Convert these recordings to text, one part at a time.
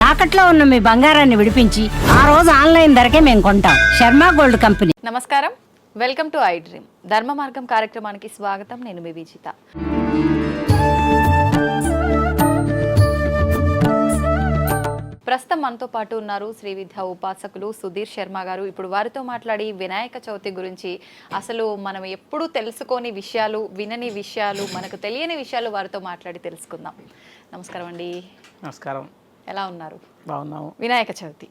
తాకట్లో ఉన్న మీ బంగారాన్ని విడిపించి ఆ రోజు ఆన్లైన్ ధరకే మేము కొంటాం. Sharma gold company. నమస్కారం, వెల్కమ్ టు ఐ డ్రీమ్. ధర్మ మార్గం కార్యక్రమానికి స్వాగతం. నేను మీ విజిత. ప్రస్తుతం మనతో పాటు ఉన్నారు శ్రీ విద్యా ఉపాసకులు సుధీర్ శర్మ గారు. ఇప్పుడు వారితో మాట్లాడి వినాయక చవితి గురించి, అసలు మనం ఎప్పుడూ తెలుసుకోని విషయాలు, వినని విషయాలు, మనకు తెలియని విషయాలు వారితో మాట్లాడి తెలుసుకుందాం. నమస్కారం అండి. నమస్కారం. ఎలా ఉన్నారు? బాగున్నాము. వినాయక చవితి,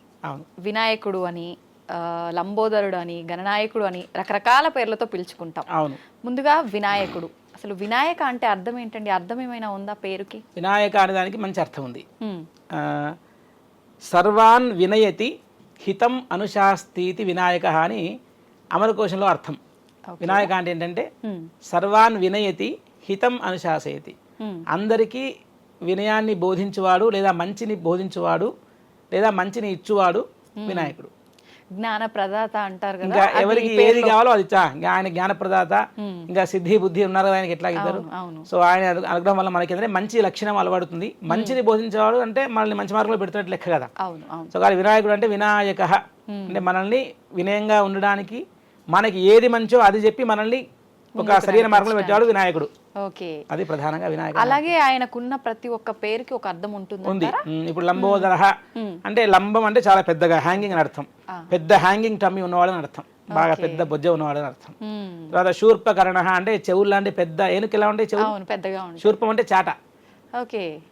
వినాయకుడు అని, లంబోదరుడు అని, గణనాయకుడు అని రకరకాల పేర్లతో పిలుచుకుంటాం. అవును. ముందుగా వినాయకుడు, అసలు వినాయక అంటే అర్థం ఏంటండి? అర్థం ఏమైనా ఉందా పేరుకి? వినాయక అనే దానికి మంచి అర్థం ఉంది. సర్వాన్ వినయతి హితం అనుశాస్తీతి వినాయక అని అమరకోశంలో అర్థం. వినాయక అంటే ఏంటంటే సర్వాన్ వినయతి హితం అనుశాసయతి, అందరికీ వినయాన్ని బోధించువాడు లేదా మంచిని బోధించువాడు లేదా మంచిని ఇచ్చువాడు వినాయకుడు. జ్ఞాన ప్రదాత అంటారు కదా, ఇంకా ఎవరికి ఏది కావాలో అది ఆయన జ్ఞాన ప్రదాత. ఇంకా సిద్ధి బుద్ధి ఉన్నారు కదా ఆయనకి, ఎట్లా ఇద్దరు. సో ఆయన అనుగ్రహం వల్ల మనకి ఏంటంటే మంచి లక్షణం అలవడుతుంది. మంచిని బోధించేవాడు అంటే మనల్ని మంచి మార్గంలో పెడుతున్నట్టు లెక్క కదా. సో కానీ వినాయకుడు అంటే వినాయక అంటే మనల్ని వినయంగా ఉండడానికి, మనకి ఏది మంచో అది చెప్పి మనల్ని ఒక సరైన మార్గంలో పెట్టేవాడు వినాయకుడు. ఓకే, అది ప్రధానంగా వినాయకుడు. అలాగే ఆయనకున్న ప్రతి ఒక్క పేరుకి ఒక అర్థం ఉంటుంది. ఇప్పుడు లంబోదర అంటే లంబం అంటే చాలా పెద్దగా హ్యాంగింగ్ అని అర్థం. పెద్ద హ్యాంగింగ్ టమ్మీ ఉన్నవాడు అని అర్థం, బాగా పెద్ద బొజ్జ ఉన్నవాడు అని అర్థం. తర్వాత శూర్పకర్ణ అంటే చెవులు లాంటి పెద్ద ఏనుగు ఎలా ఉంటాయి చెవులు పెద్దగా. శూర్పం అంటే చాట,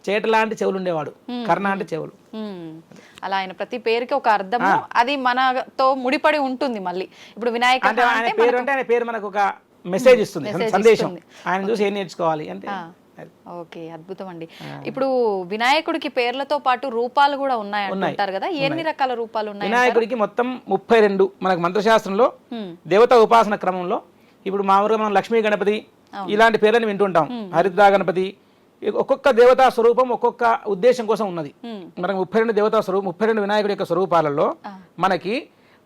చేట లాంటి చెవులు ఉండేవాడు. కర్ణ అంటే చెవులు. అలా ఆయన ప్రతి పేరుకి ఒక అర్థం, అది మనతో ముడిపడి ఉంటుంది. మళ్ళీ ఇప్పుడు వినాయక అంటే ఆయన పేరు అంటే ఆయన పేరు మనకు ఒక మెసేజ్ ఇస్తుంది, సందేశం. ఆయన చూసి ఏం నేర్చుకోవాలి అంటే. ఓకే, అద్భుతం అండి. ఇప్పుడు వినాయకుడికి పేర్లతో పాటు రూపాలు కూడా ఉన్నాయంటారు కదా, ఎన్ని రకాల రూపాలు ఉన్నాయి? వినాయకుడికి మొత్తం 32 మనకు మంత్రశాస్త్రంలో దేవతా ఉపాసన క్రమంలో. ఇప్పుడు మామూలుగా మనం లక్ష్మీ గణపతి ఇలాంటి పేర్లని వింటుంటాం, హరిద్రా గణపతి. ఒక్కొక్క దేవతా స్వరూపం ఒక్కొక్క ఉద్దేశం కోసం ఉన్నది. మనకు 32 దేవతా స్వరూపం, 32 వినాయకుడి యొక్క స్వరూపాలలో మనకి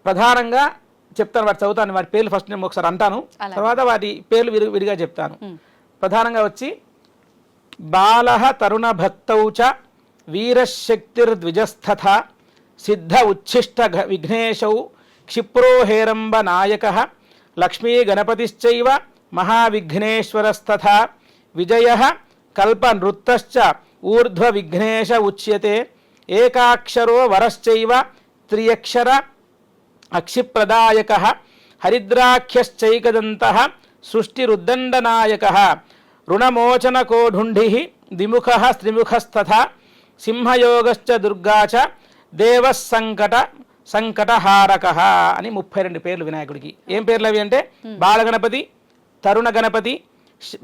ప్రధానంగా చెప్తాను, వాటి చదువుతాను. వాటి పేర్లు ఫస్ట్ నేను ఒకసారి అంటాను, తర్వాత వాటి పేర్లు విడిగా చెప్తాను. ప్రధానంగా వచ్చి బాలః తరుణ భక్తౌ చ వీరశక్తిర్ద్విజస్థథ సిద్ధ ఉచ్ఛిష్ట విఘ్నేశౌ క్షిప్రో హేరంబ నాయకః లక్ష్మీ గణపతిశ్చైవ మహావిఘ్నేశ్వరస్తథ విజయః కల్ప నృత్తశ్చ ఊర్ధ్వ విఘ్నేశ ఉచ్యతే ఏకాక్షరో వరశ్చైవ త్రియక్షర అక్షిప్రదాయకః హరిద్రాఖ్యశ్చైకదంతః సృష్టిరుద్దండనాయకః రుణమోచనకోఢుండిః ద్విముఖః త్రిముఖస్తథా సింహయోగశ్చ దుర్గా చ దేవః సంకటహారకః అని 32 పేర్లు వినాయకుడికి. ఏం పేర్లు అవి అంటే బాలగణపతి, తరుణ గణపతి,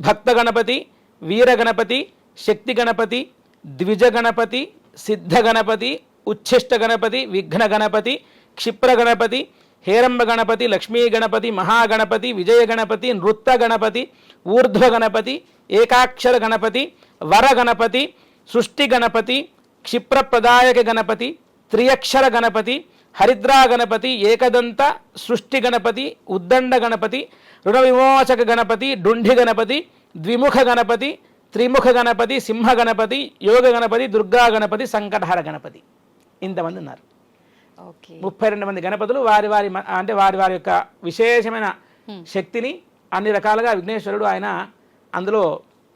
భక్త గణపతి, వీర గణపతి, శక్తి గణపతి, ద్విజ గణపతి, సిద్ధ గణపతి, ఉచ్ఛిష్ట గణపతి, విఘ్న గణపతి, క్షిప్ర గణపతి, హేరంబ గణపతి, లక్ష్మీ గణపతి, మహాగణపతి, విజయ గణపతి, నృత్త గణపతి, ఊర్ధ్వ గణపతి, ఏకాక్షర గణపతి, వర గణపతి, సృష్టి గణపతి, క్షిప్రప్రదాయక గణపతి, త్రియక్షర గణపతి, హరిద్రా గణపతి, ఏకదంత సృష్టి గణపతి, ఉద్దండ గణపతి, రుణ విమోచక గణపతి, డుండి గణపతి, ద్విముఖ గణపతి, త్రిముఖ గణపతి, సింహ గణపతి, యోగ గణపతి, దుర్గా గణపతి, సంకటహర గణపతి. ఇంతమంది ఉన్నారు. 32 మంది గణపతులు వారి వారి అంటే వారి వారి యొక్క విశేషమైన శక్తిని అన్ని రకాలుగా విఘ్నేశ్వరుడు ఆయన అందులో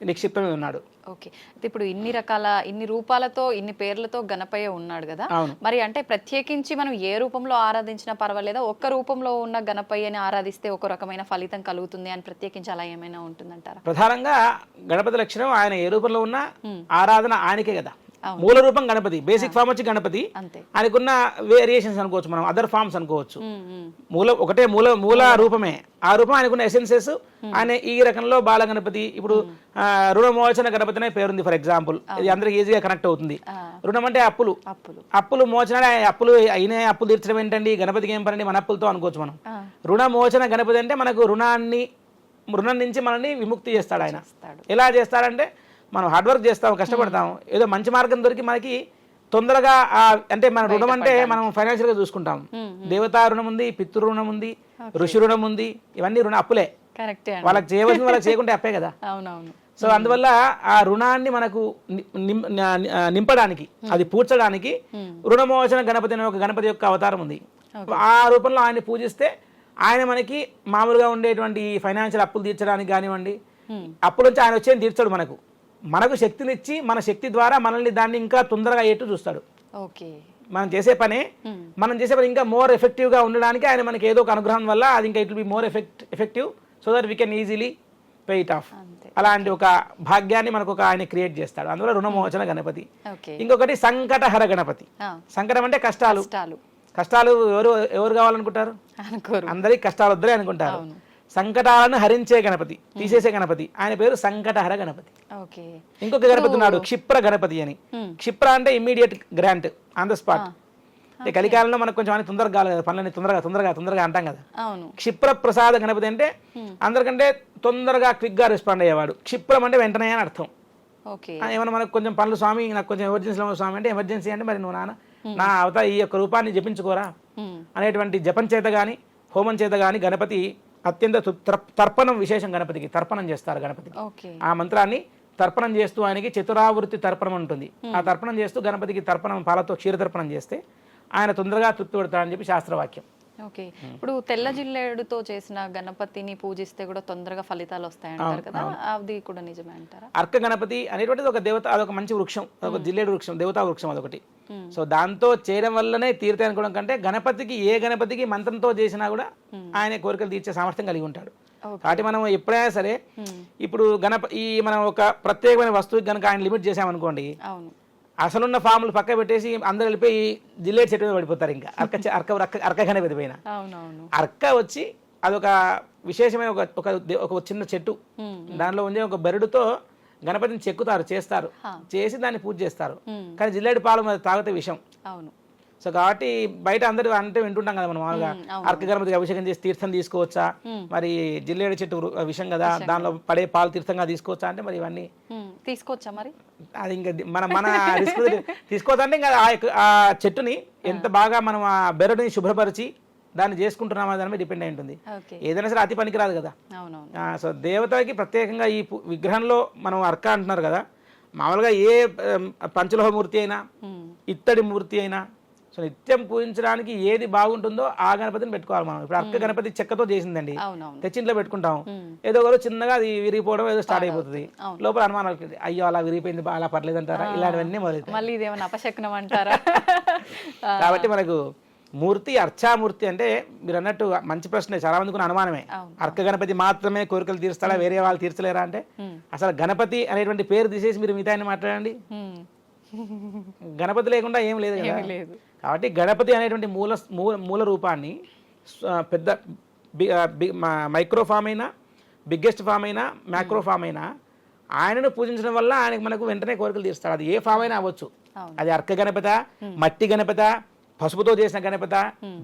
నిక్షిప్తమై ఉన్నాడు. ఓకే, ఇప్పుడు ఇన్ని రూపాలతో ఇన్ని పేర్లతో గణపయ్య ఉన్నాడు కదా, మరి అంటే ప్రత్యేకించి మనం ఏ రూపంలో ఆరాధించినా పర్వాలేదా? ఒక్క రూపంలో ఉన్న గణపయ్యని ఆరాధిస్తే ఒక రకమైన ఫలితం కలుగుతుంది అని ప్రత్యేకించి అలా ఏమైనా ఉంటుందంటారా? ప్రధానంగా గణపతి లక్షణం ఆయన ఏ రూపంలో ఉన్న ఆరాధన ఆయనకే కదా. మూల రూపం గణపతి, బేసిక్ ఫామ్ వచ్చి గణపతి. ఆయనకున్న వేరియేషన్స్ అనుకోవచ్చు, మనం అదర్ ఫార్మ్స్ అనుకోవచ్చు. ఒకటే మూల రూపమే. ఆ రూపం ఆయనకున్న ఎసెన్సెస్. ఆయన ఈ రకంలో బాల గణపతి. ఇప్పుడు రుణమోచన గణపతి అనే పేరుంది ఫర్ ఎగ్జాంపుల్, ఇది అందరికి ఈజీగా కనెక్ట్ అవుతుంది. రుణం అంటే అప్పులు మోచన, అప్పులు అయినా అప్పులు తీర్చడం ఏంటండి, గణపతికి ఏం పనండి, మన అప్పులతో అనుకోవచ్చు మనం. రుణమోచన గణపతి అంటే మనకు రుణం నుంచి మనల్ని విముక్తి చేస్తాడు ఆయన. ఎలా చేస్తాడంటే మనం హార్డ్ వర్క్ చేస్తాం, కష్టపడతాం, ఏదో మంచి మార్గం దొరికి మనకి తొందరగా అంటే మన రుణం అంటే మనం ఫైనాన్షియల్ గా చూసుకుంటాం. దేవతా రుణం ఉంది, పితృ రుణం ఉంది, ఋషి రుణం ఉంది, ఇవన్నీ రుణ అప్పులే. వాళ్ళకి చేయవలసింది వాళ్ళకి చేయకుంటే అప్పే కదా. సో అందువల్ల ఆ రుణాన్ని మనకు నింపడానికి అది పూడ్చడానికి రుణమోచన గణపతి అనే ఒక గణపతి యొక్క అవతారం ఉంది. ఆ రూపంలో ఆయన్ని పూజిస్తే ఆయన మనకి మామూలుగా ఉండేటువంటి ఫైనాన్షియల్ అప్పులు తీర్చడానికి కానివ్వండి, అప్పుల నుంచి ఆయన వచ్చేది తీర్చాడు. మనకు శక్తినిచ్చి మన శక్తి ద్వారా మనల్ని దాన్ని ఇంకా తొందరగా అయ్యేట్టు చూస్తాడు. మనం చేసే పని ఇంకా మోర్ ఎఫెక్టివ్గా ఉండడానికి ఆయన మనకి ఏదో ఒక అనుగ్రహం వల్ల అది ఇంకా it will be more effective so that we can easily pay it of. అలాంటి ఒక భాగ్యాన్ని మనకు ఒక ఆయన క్రియేట్ చేస్తాడు. అందువల్ల రుణమోచన గణపతి. ఇంకొకటి సంకటహర గణపతి. సంకటం అంటే కష్టాలు ఎవరు కావాలనుకుంటారు? అందరికి కష్టాలు వద్దరే అనుకుంటారు. సంకటాలను హరించే గణపతి, తీసేసే గణపతి, ఆయన పేరు సంకటహర గణపతి. ఇంకొక గణపతి ఉన్నాడు క్షిప్ర గణపతి అని. క్షిప్ర అంటే immediate grant on the spot. కలికాలంలో మనకు కొంచెం తొందరగా కావాలి కదా, పనులని తొందరగా అంటాం కదా. క్షిప్ర ప్రసాద గణపతి అంటే అందరికంటే తొందరగా క్విక్ గా రెస్పాండ్ అయ్యేవాడు. క్షిప్రం అంటే వెంటనే అని అర్థం. ఏమన్నా మనకు కొంచెం పనులు స్వామి, నాకు కొంచెం ఎమర్జెన్సీలో స్వామి అంటే ఎమర్జెన్సీ అంటే మరి నువ్వు నా అవత ఈ యొక్క రూపాన్ని జపించుకోరా అనేటువంటి జపం చేత గాని హోమం చేత గాని గణపతి అత్యంత తర్పణం విశేషం. గణపతికి తర్పణం చేస్తారు. గణపతికి ఆ మంత్రాన్ని తర్పణం చేస్తూ ఆయనకి చతురావృత్తి తర్పణం ఉంటుంది. ఆ తర్పణం చేస్తూ గణపతికి తర్పణం పాలతో క్షీరతర్పణం చేస్తే ఆయన తొందరగా తృప్తి పడతాడని చెప్పి శాస్త్రవాక్యం. ఇప్పుడు తెల్ల జిల్లేడుతో చేసిన గణపతిని పూజిస్తే కూడా తొందరగా ఫలితాలు వస్తాయంటారు కదా, అది కూడా నిజమే అంటారా? అర్క గణపతి అనేటువంటిది ఒక దేవత, అదొక మంచి వృక్షం, ఒక జిల్లేడు వృక్షం, దేవతా వృక్షం అదొకటి. సో దాంతో చేయడం వల్లనే తీరుతాయి అనుకోవడం కంటే ఏ గణపతికి మంత్రంతో చేసినా కూడా ఆయన కోరికలు తీర్చే సామర్థ్యం కలిగి ఉంటాడు. కాబట్టి మనం ఎప్పుడైనా సరే ఇప్పుడు మనం ఒక ప్రత్యేకమైన వస్తువుకి కనుక ఆయన లిమిట్ చేసామనుకోండి, అసలున్న ఫామ్లు పక్క పెట్టేసి అందరు వెళ్ళిపోయి జిల్లేడు చెట్టు మీద పడిపోతారు. ఇంకా అర్క గణపతి పైన అర్క వచ్చి అదొక విశేషమైన ఒక చిన్న చెట్టు, దానిలో ఉండే ఒక బెరడుతో గణపతిని చెక్కుతారు, చేసి దాన్ని పూజ చేస్తారు. కానీ జిల్లేడు పాలు తాగితే విషం. సో కాబట్టి బయట అందరూ అంటే వింటుంటాం కదా మనం మామూలుగా, అర్క గణపతికి అభిషేకం చేసి తీర్థం తీసుకోవచ్చా, మరి జిల్లేడు చెట్టు విషం కదా, దానిలో పడే పాలు తీర్థంగా తీసుకోవచ్చా అంటే మరి ఇవన్నీ తీసుకోవచ్చా? మరి అది ఇంకా మన రిస్క్ తీసుకోవచ్చా అంటే ఇంకా ఆ చెట్టుని ఎంత బాగా మనం ఆ బెరడుని శుభ్రపరిచి దాన్ని చేసుకుంటున్నామా దాని మీద డిపెండ్ అయి ఉంటుంది. ఏదైనా సరే అతి పనికిరాదు కదా. సో దేవతకి ప్రత్యేకంగా ఈ విగ్రహంలో మనం అర్క అంటున్నారు కదా, మామూలుగా ఏ పంచలోహ మూర్తి అయినా ఇత్తడి మూర్తి అయినా సో నిత్యం పూజించడానికి ఏది బాగుంటుందో ఆ గణపతిని పెట్టుకోవాలి మనం. ఇప్పుడు అర్క గణపతి చెక్కతో చేసిందండి, తెచ్చి ఇంట్లో పెట్టుకుంటాం, ఏదో ఒకరు చిన్నగా అది విరిగిపోవడం ఏదో స్టార్ట్ అయిపోతుంది, లోపల అనుమానాలు, అయ్యో అలా విరిగిపోయింది అలా పర్లేదు అంటారా, ఇలాంటివన్నీ మొదలవుతాయి. కాబట్టి మనకు మూర్తి అర్చామూర్తి అంటే మీరు అన్నట్టు మంచి ప్రశ్న, చాలా మందికి అనుమానమే. అర్క గణపతి మాత్రమే కోరికలు తీరుస్తాడా, వేరే వాళ్ళు తీర్చలేరా అంటే అసలు గణపతి అనేటువంటి పేరు తీసేసి మీరు మిగతా మాట్లాడండి, గణపతి లేకుండా ఏం లేదు కదా. కాబట్టి గణపతి అనేటువంటి మూల రూపాన్ని పెద్ద మైక్రో ఫామ్ అయినా, బిగ్గెస్ట్ ఫామ్ అయినా, మ్యాక్రో ఫామ్ అయినా ఆయనను పూజించడం వల్ల ఆయనకు మనకు వెంటనే కోరికలు తీరుస్తాడు. అది ఏ ఫామ్ అయినా అవ్వచ్చు. అది అర్క గణపత, మట్టి గణపత, పసుపుతో చేసిన గణపత,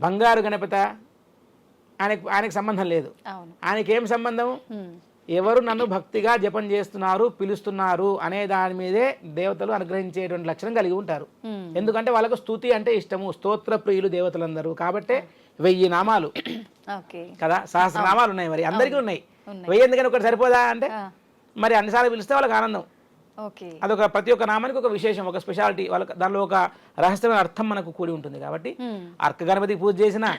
బంగారు గణపత, ఆయనకు సంబంధం లేదు. ఆయనకి ఏం సంబంధం? ఎవరు నన్ను భక్తిగా జపం చేస్తున్నారు, పిలుస్తున్నారు అనే దాని మీదే దేవతలు అనుగ్రహించేటువంటి లక్షణం కలిగి ఉంటారు. ఎందుకంటే వాళ్ళకు స్తుతి అంటే ఇష్టము, స్తోత్ర ప్రియులు దేవతలందరూ. కాబట్టి 1000 నామాలు కదా, సహస్రనామాలు ఉన్నాయి, మరి అందరికీ ఉన్నాయి. 1000 ఎందుకని ఒకటి సరిపోదా అంటే మరి అన్నిసార్లు పిలిస్తే వాళ్ళకి ఆనందం. అదొక ప్రతి ఒక్క నామానికి ఒక విశేషం, ఒక స్పెషాలిటీ, వాళ్ళకి దానిలో ఒక రహస్యమైన అర్థం మనకు కూడి ఉంటుంది. కాబట్టి అర్క గణపతికి పూజ చేసినా,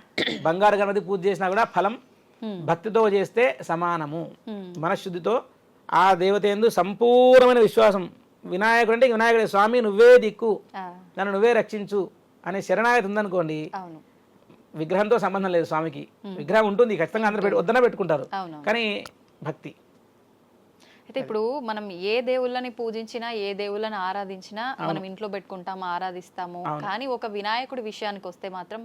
బంగారు గణపతికి పూజ చేసినా కూడా ఫలం భక్తితో చేస్తే సమానము. మనశుద్ధితో ఆ దేవత యందు సంపూర్ణమైన విశ్వాసం. వినాయకుడు అంటే వినాయకుడే, స్వామి నువ్వే దిక్కు, నన్ను నువ్వే రక్షించు అనే శరణాగతి ఉందనుకోండి, విగ్రహంతో సంబంధం లేదు. స్వామికి విగ్రహం ఉంటుంది ఖచ్చితంగా, అందరూ వద్దన పెట్టుకుంటారు, కానీ భక్తి. అయితే ఇప్పుడు మనం ఏ దేవుళ్ళని పూజించినా, ఏ దేవుళ్ళని ఆరాధించినా మనం ఇంట్లో పెట్టుకుంటాము, ఆరాధిస్తాము. కానీ ఒక వినాయకుడి విషయానికి వస్తే మాత్రం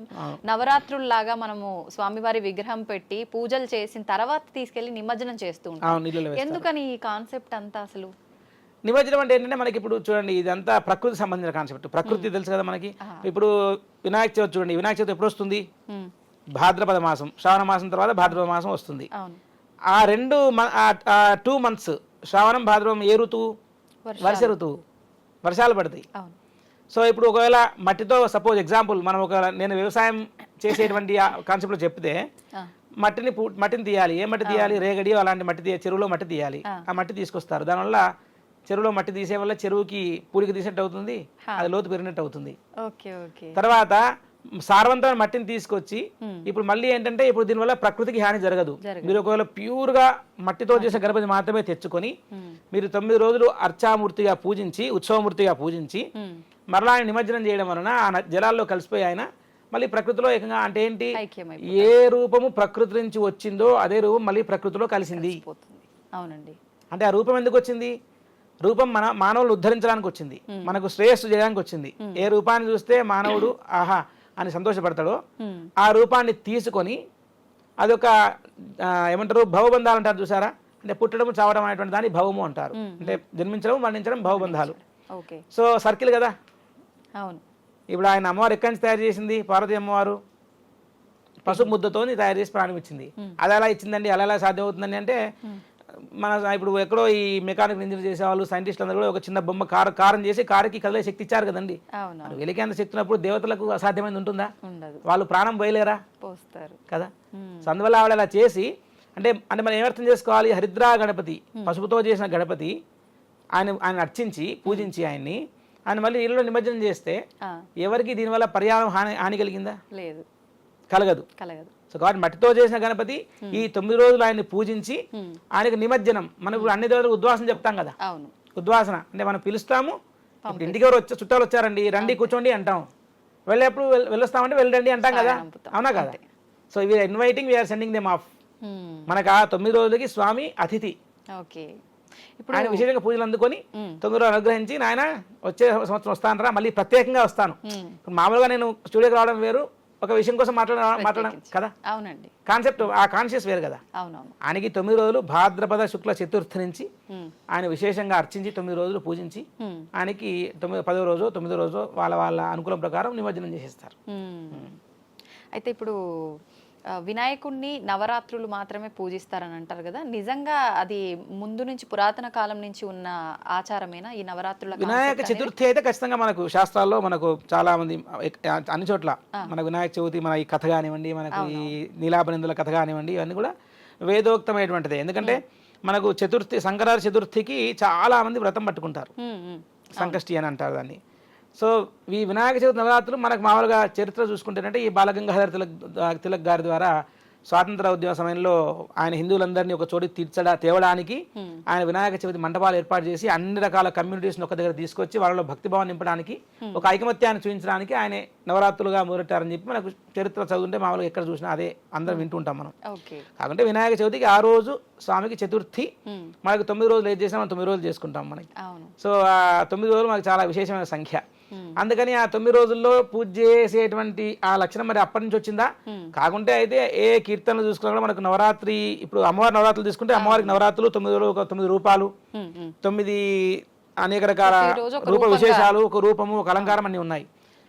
నవరాత్రుల్లాగా మనము స్వామివారి విగ్రహం పెట్టి పూజలు చేసిన తర్వాత తీసుకెళ్లి నిమజ్జనం చేస్తూ ఉంటాం. ఎందుకని ఈ కాన్సెప్ట్ అంతా? అసలు నిమజ్జనం అంటే ఏంటంటే మనకి ఇప్పుడు చూడండి, ఇదంతా ప్రకృతి సంబంధించిన కాన్సెప్ట్. ప్రకృతి తెలుసు కదా మనకి. ఇప్పుడు వినాయక చవితి చూడండి, వినాయక చవితి ఎప్పుడు వస్తుంది? భాద్రపద మాసం, శ్రావణ మాసం తర్వాత భాద్రపద మాసం వస్తుంది. ఆ 2 months శ్రావణం భాద్రపదం ఏ ఋతువు? వర్ష ఋతువు, వర్షాలు పడతాయి. సో ఇప్పుడు ఒకవేళ మట్టితో సపోజ్ ఎగ్జాంపుల్ మనం నేను వ్యవసాయం చేసేటువంటి కాన్సెప్ట్లో చెప్తే మట్టిని తీయాలి. ఏ మట్టి తీయాలి? రేగడి అలాంటి మట్టి చెరువులో మట్టి తీయాలి. ఆ మట్టి తీసుకొస్తారు. దానివల్ల చెరువులో మట్టి తీసే వల్ల చెరువుకి పూడికి తీసినట్టు అవుతుంది, అది లోతు పెరిగినట్టు అవుతుంది. తర్వాత సారవంతమైన మట్టిని తీసుకొచ్చి ఇప్పుడు మళ్ళీ ఏంటంటే ఇప్పుడు దీనివల్ల ప్రకృతికి హాని జరగదు. మీరు ఒకవేళ ప్యూర్ గా మట్టితో చేసిన గణపతి మాత్రమే తెచ్చుకొని మీరు 9 రోజులు అర్చామూర్తిగా పూజించి, ఉత్సవమూర్తిగా పూజించి మరలా ఆయన నిమజ్జనం చేయడం వలన ఆ జలాల్లో కలిసిపోయి ఆయన మళ్ళీ ప్రకృతిలో ఏకంగా అంటే ఏంటి, ఏ రూపము ప్రకృతి నుంచి వచ్చిందో అదే రూపం మళ్ళీ ప్రకృతిలో కలిసింది. అవునండి. అంటే ఆ రూపం ఎందుకు వచ్చింది? రూపం మానవులు ఉద్ధరించడానికి వచ్చింది, మనకు శ్రేయస్సు చేయడానికి వచ్చింది. ఏ రూపాన్ని చూస్తే మానవుడు ఆహా అని సంతోషపడతాడో ఆ రూపాన్ని తీసుకొని అదొక ఏమంటారు భవబంధాలు అంటారు చూసారా, అంటే పుట్టడం చావడం అనేటువంటి దాన్ని భవము అంటారు. అంటే జన్మించడం మరణించడం భవబంధాలు. సో సర్కిల్ కదా. అవును. ఇప్పుడు ఆయన అమ్మవారు ఎక్కడి నుంచి తయారు చేసింది? పార్వతీ అమ్మవారు పసుపు ముద్దతో తయారు చేసి ప్రాణం ఇచ్చింది. అది ఎలా ఇచ్చిందండి, అలా ఎలా సాధ్యం అవుతుందండి అంటే మన ఇప్పుడు ఎక్కడో ఈ మెకానికల్ ఇంజనీర్ చేసేవాళ్ళు సైంటిస్టులు అందరూ కూడా ఒక చిన్న బొమ్మ కారం చేసి కారుకి కదిలే శక్తి ఇచ్చారు కదండి. వెలికేంత శక్తి ఉన్నప్పుడు దేవతలకు అసాధ్యమైంది ఉంటుందా? వాళ్ళు ప్రాణం పోయలేరా కదా. సో అందువల్ల ఆవిడ అలా చేసి అంటే మనం ఏమర్థం చేసుకోవాలి, హరిద్రా గణపతి పసుపుతో చేసిన గణపతి ఆయన అర్చించి పూజించి ఆయన మళ్ళీ ఇళ్ళలో నిమజ్జనం చేస్తే ఎవరికి దీనివల్ల పర్యావరణ హాని కలిగిందా? లేదు, కలగదు. సో కాబట్టి మట్టితో చేసిన గణపతి ఈ 9 రోజులు ఆయన్ని పూజించి ఆయనకు నిమజ్జనం. మనకు అన్ని దేవతలకు ఉద్వాసన చెప్తాం కదా. ఉద్వాసన అంటే మనం పిలుస్తాము, ఇంటికి ఎవరు చుట్టాలు వచ్చారండి రండి కూర్చోండి అంటాం, వెళ్ళేప్పుడు వెళ్ళొస్తామంటే వెళ్ళండి అంటాం కదా, అవునా కదా. So we're inviting, we're sending them off. మనకు ఆ 9 రోజులకి స్వామి అతిథి. ఇప్పుడు ఆయన విశేషంగా పూజలు అందుకొని 9 రోజులు అనుగ్రహించి నాయన వచ్చే సంవత్సరం వస్తానరా, మళ్ళీ ప్రత్యేకంగా వస్తాను. ఇప్పుడు మామూలుగా నేను స్టూడియోకి రావడం వేరు, ఒక విషయం కోసం మాట్లాడడం కదా. అవునండి. కాన్సెప్ట్ ఆ కాన్షియస్ వేరు కదా. ఆయనకి 9 రోజులు భాద్రపద శుక్ల చతుర్థి నుంచి ఆయన విశేషంగా అర్చించి 9 రోజులు పూజించి ఆయనకి 10వ రోజు 9వ రోజు వాళ్ళ అనుకూలం ప్రకారం నిమజ్జనం చేసేస్తారు. అయితే ఇప్పుడు వినాయకుడిని నవరాత్రులు మాత్రమే పూజిస్తారని అంటారు కదా, నిజంగా అది ముందు నుంచి పురాతన కాలం నుంచి ఉన్న ఆచారమేనా ఈ నవరాత్రుల? వినాయక చతుర్థి అయితే ఖచ్చితంగా మనకు శాస్త్రాల్లో మనకు చాలా మంది అన్ని చోట్ల మన వినాయక చవితి మన ఈ కథ కానివ్వండి, మనకు ఈ నీలాభనిందుల కథ కానివ్వండి, ఇవన్నీ కూడా వేదోక్తమైనటువంటిదే. ఎందుకంటే మనకు సంక్రాంతి చతుర్థికి చాలా మంది వ్రతం పట్టుకుంటారు, సంకష్టి అని అంటారు దాన్ని. సో ఈ వినాయక చవితి నవరాత్రులు మనకు మామూలుగా చరిత్ర చూసుకుంటేనంటే ఈ బాలగంగాధర తిలక్ గారి ద్వారా స్వాతంత్ర ఉద్యమ సమయంలో ఆయన హిందువులందరినీ ఒక చోటు తేవడానికి ఆయన వినాయక చవితి మండపాలు ఏర్పాటు చేసి అన్ని రకాల కమ్యూనిటీస్ని ఒక దగ్గర తీసుకొచ్చి వాళ్ళలో భక్తిభావం నింపడానికి, ఒక ఐకమత్యాన్ని చూపించడానికి ఆయన నవరాత్రులుగా మొదలెట్టారని చెప్పి మనకు చరిత్ర చదువుతుంటే మామూలుగా ఎక్కడ చూసినా అదే అందరం వింటుంటాం మనం. కాకుంటే వినాయక చవితికి ఆ రోజు స్వామికి చతుర్థి, మనకు 9 రోజులు ఏది చేసినా మనం 9 రోజులు చేసుకుంటాం మనకి. సో ఆ 9 రోజులు మనకు చాలా విశేషమైన సంఖ్య. అందుకని ఆ 9 రోజుల్లో పూజ చేసేటువంటి ఆ లక్షణం మరి అప్పటి నుంచి వచ్చిందా? కాకుంటే అయితే ఏ కీర్తనలు చూసుకున్నా మనకు నవరాత్రి, ఇప్పుడు అమ్మవారి నవరాత్రులు తీసుకుంటే అమ్మవారికి నవరాత్రులు 9 రోజులు 9 రూపాలు, 9 అనేక రకాల రూప విశేషాలు, ఒక రూపము, ఒక అలంకారం అన్ని ఉన్నాయి.